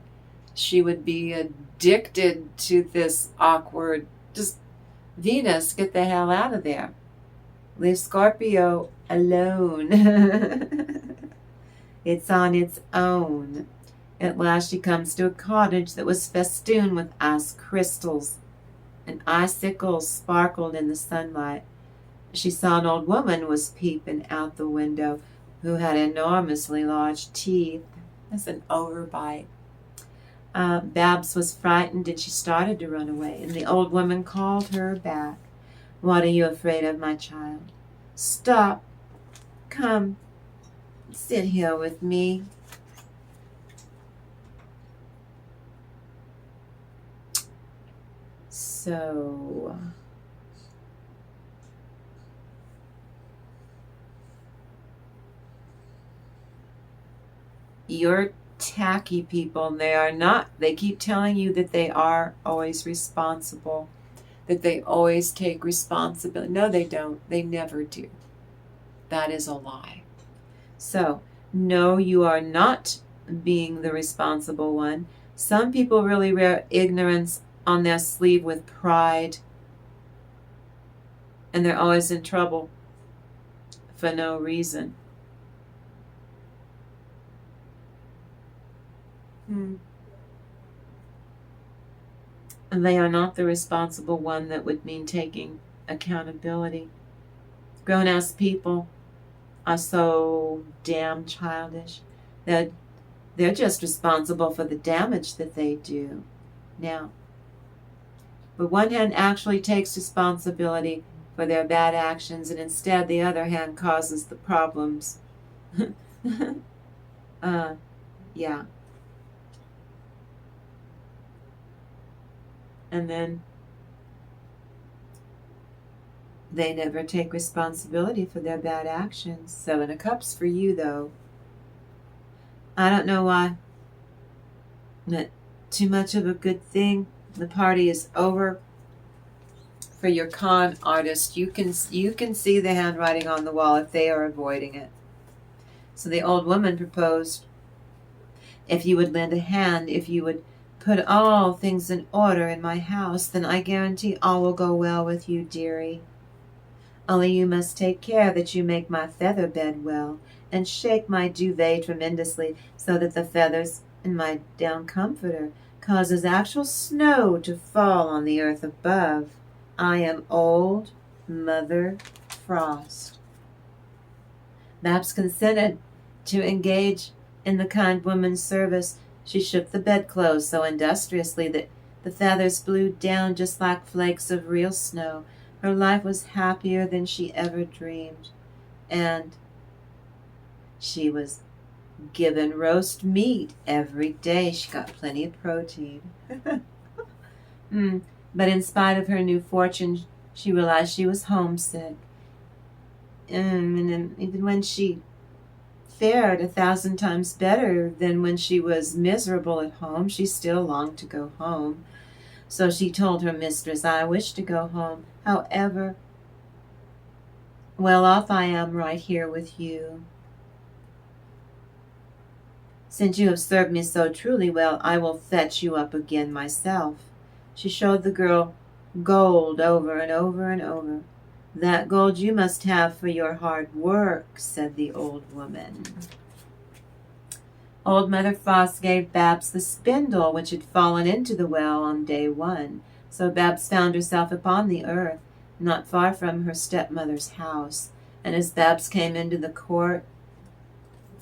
S1: she would be addicted to this awkward, just Venus, get the hell out of there. Leave Scorpio alone. It's on its own. At last she comes to a cottage that was festooned with ice crystals, and icicles sparkled in the sunlight. She saw an old woman was peeping out the window, who had enormously large teeth. That's an overbite. Babs was frightened, and she started to run away, and the old woman called her back. What are you afraid of, my child? Stop. Come. Sit here with me. So, you're tacky people, and they are not. They keep telling you that they are always responsible, that they always take responsibility. No, they don't. They never do. That is a lie. So, no, you are not being the responsible one. Some people really wear ignorance on their sleeve with pride, and they're always in trouble for no reason. And they are not the responsible one. That would mean taking accountability. Grown-ass people are so damn childish that they're just responsible for the damage that they do. Now, but one hand actually takes responsibility for their bad actions, and instead the other hand causes the problems. Yeah. And then they never take responsibility for their bad actions. 7 of Cups for you, though. I don't know why. Not too much of a good thing. The party is over. For your con artist, you can see the handwriting on the wall if they are avoiding it. So the old woman proposed, if you would lend a hand, if you would put all things in order in my house, then I guarantee all will go well with you, dearie. Only you must take care that you make my feather bed well, and shake my duvet tremendously, so that the feathers in my down comforter causes actual snow to fall on the earth above. I am old Mother Frost. Babs consented to engage in the kind woman's service. She shook the bedclothes so industriously that the feathers blew down just like flakes of real snow. Her life was happier than she ever dreamed, and she was given roast meat every day. She got plenty of protein. But in spite of her new fortune, she realized she was homesick. And even when she fared 1,000 times better than when she was miserable at home, she still longed to go home. So she told her mistress, I wish to go home. However, well off I am right here with you.
S2: Since you have served me so truly well, I will fetch you up again myself." She showed the girl gold over and over and over. "That gold you must have for your hard work," said the old woman. Old Mother Frost gave Babs the spindle which had fallen into the well on day 1. So Babs found herself upon the earth, not far from her stepmother's house. And as Babs came into the court,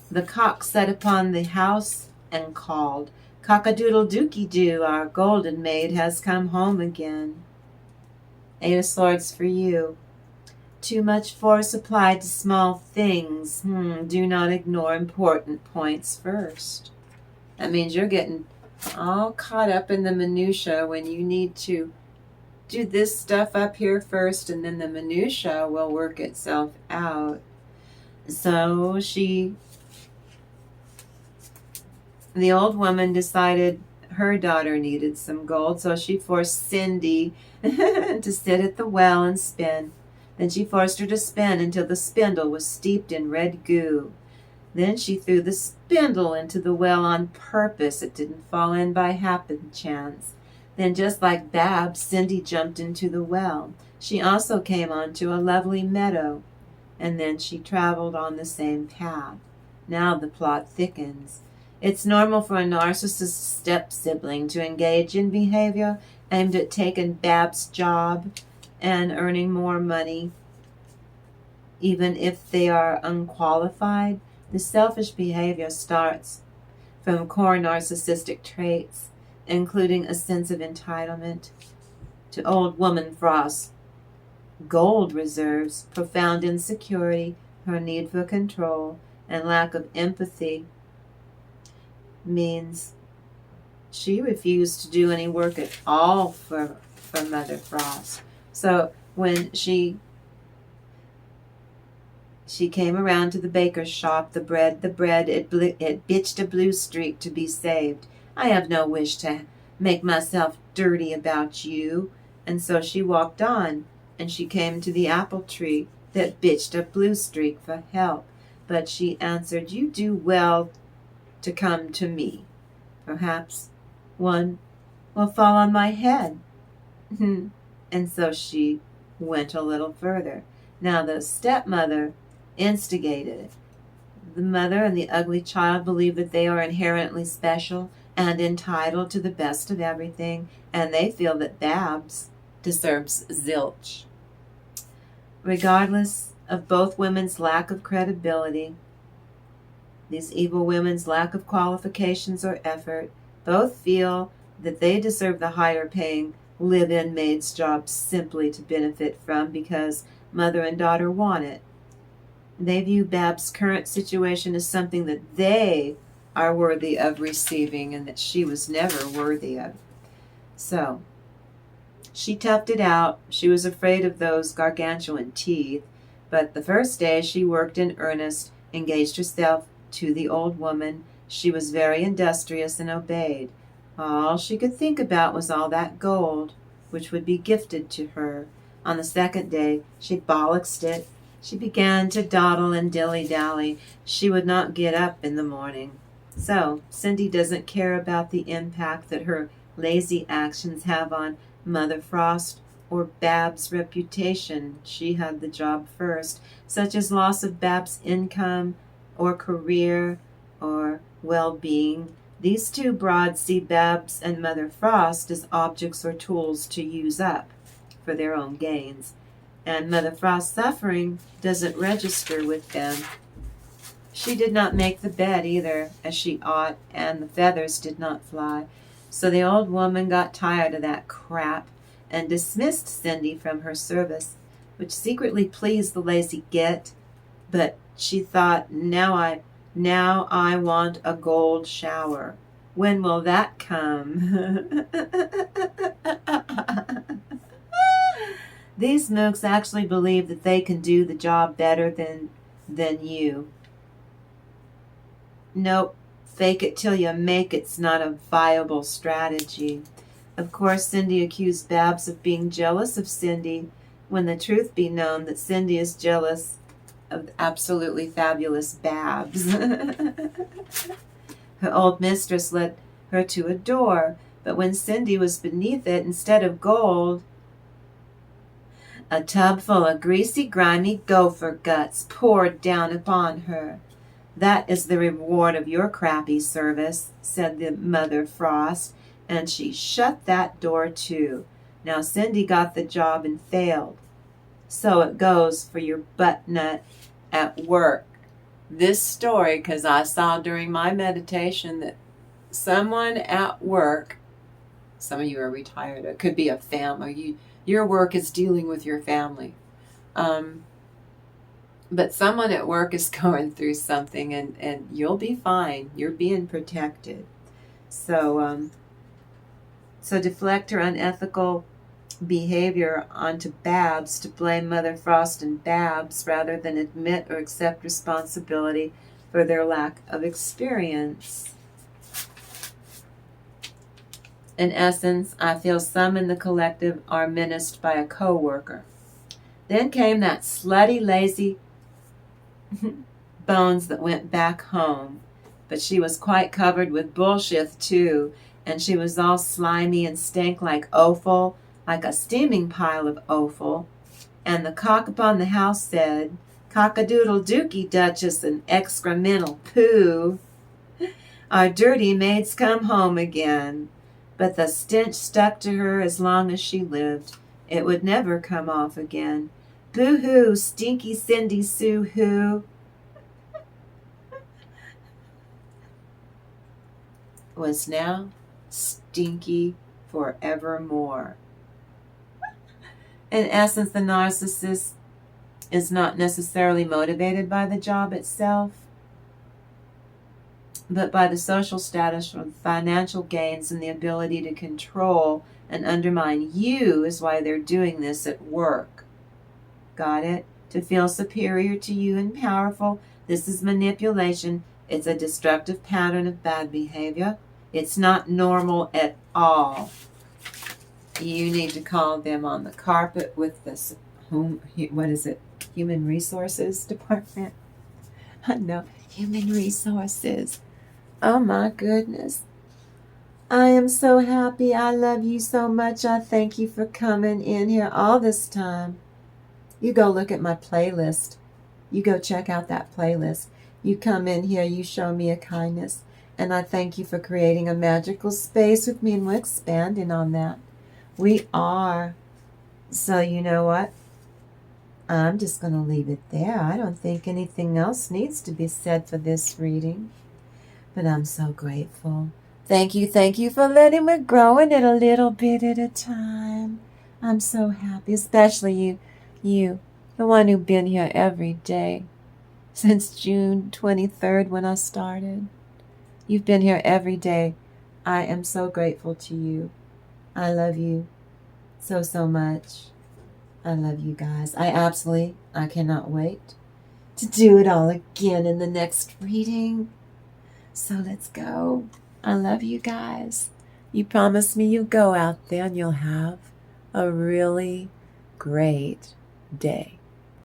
S2: the cock sat upon the house and called, "Cock-a-doodle-dookie-doo, our golden maid has come home again." 8 of Swords for you. Too much force applied to small things. Do not ignore important points first. That means you're getting all caught up in the minutia when you need to do this stuff up here first, and then the minutia will work itself out. So the old woman decided her daughter needed some gold, so she forced Cindy to sit at the well and spin. Then she forced her to spin until the spindle was steeped in red goo. Then she threw the spindle into the well on purpose. It didn't fall in by happen chance. Then, just like Babs, Cindy jumped into the well. She also came onto a lovely meadow, and then she traveled on the same path. Now the plot thickens. It's normal for a narcissist step-sibling to engage in behavior aimed at taking Babs' job and earning more money, even if they are unqualified. The selfish behavior starts from core narcissistic traits, including a sense of entitlement. To Old Woman Frost's gold reserves, profound insecurity, her need for control, and lack of empathy means she refused to do any work at all for Mother Frost. So when she came around to the baker's shop, the bread, it bitched a blue streak to be saved. "I have no wish to make myself dirty about you." And so she walked on, and she came to the apple tree that bitched a blue streak for help. But she answered, "You do well to come to me. Perhaps one will fall on my head." And so she went a little further. Now the stepmother instigated it. The mother and the ugly child believe that they are inherently special and entitled to the best of everything, and they feel that Babs deserves zilch. Regardless of both women's lack of credibility, these evil women's lack of qualifications or effort, both feel that they deserve the higher paying live-in maid's job simply to benefit from because mother and daughter want it. They view Babs' current situation as something that they are worthy of receiving and that she was never worthy of. So she toughed it out. She was afraid of those gargantuan teeth, but the first day she worked in earnest, engaged herself to the old woman. She was very industrious and obeyed. All she could think about was all that gold, which would be gifted to her. On the second day, she bollocksed it. She began to dawdle and dilly-dally. She would not get up in the morning. So, Cindy doesn't care about the impact that her lazy actions have on Mother Frost or Babs' reputation. She had the job first, such as loss of Babs' income or career or well-being. These two broads see Babs and Mother Frost as objects or tools to use up for their own gains. And Mother Frost's suffering doesn't register with them. She did not make the bed either, as she ought, and the feathers did not fly. So the old woman got tired of that crap and dismissed Cindy from her service, which secretly pleased the lazy git. But she thought, now I want a gold shower. When will that come? These mooks actually believe that they can do the job better than you. Nope, fake it till you make it's not a viable strategy. Of course, Cindy accused Babs of being jealous of Cindy, when the truth be known that Cindy is jealous of absolutely fabulous Babs. Her old mistress led her to a door, but when Cindy was beneath it, instead of gold, a tub full of greasy, grimy gopher guts poured down upon her. "That is the reward of your crappy service," said the Mother Frost, and she shut that door too. Now Cindy got the job and failed. So it goes for your butt nut at work. This story, because I saw during my meditation that someone at work, some of you are retired, it could be a family, your work is dealing with your family. But someone at work is going through something, and you'll be fine. You're being protected. So deflect her unethical behavior onto Babs to blame Mother Frost and Babs rather than admit or accept responsibility for their lack of experience. In essence, I feel some in the collective are menaced by a co-worker. Then came that slutty, lazy Bones that went back home, but she was quite covered with bullshit too, and she was all slimy and stank like offal, like a steaming pile of offal. And the cock upon the house said, "Cock-a-doodle dookie, Duchess, and excremental poo. Our dirty maids come home again." But the stench stuck to her as long as she lived. It would never come off again. Boo-hoo, stinky Cindy Sue Who was now stinky forevermore. In essence, the narcissist is not necessarily motivated by the job itself, but by the social status or financial gains and the ability to control and undermine you is why they're doing this at work. Got it? To feel superior to you and powerful. This is manipulation. It's a destructive pattern of bad behavior. It's not normal at all. You need to call them on the carpet with the Human Resources Department? No, Human Resources. Oh my goodness. I am so happy. I love you so much. I thank you for coming in here all this time. You go look at my playlist. You go check out that playlist. You come in here, you show me a kindness. And I thank you for creating a magical space with me, and we're expanding on that. We are. So you know what? I'm just going to leave it there. I don't think anything else needs to be said for this reading. But I'm so grateful. Thank you for letting me grow in it a little bit at a time. I'm so happy, especially you, the one who's been here every day since June 23rd when I started. You've been here every day. I am so grateful to you. I love you so much. I love you guys. I cannot wait to do it all again in the next reading. So let's go. I love you guys. You promise me you'll go out there and you'll have a really great day.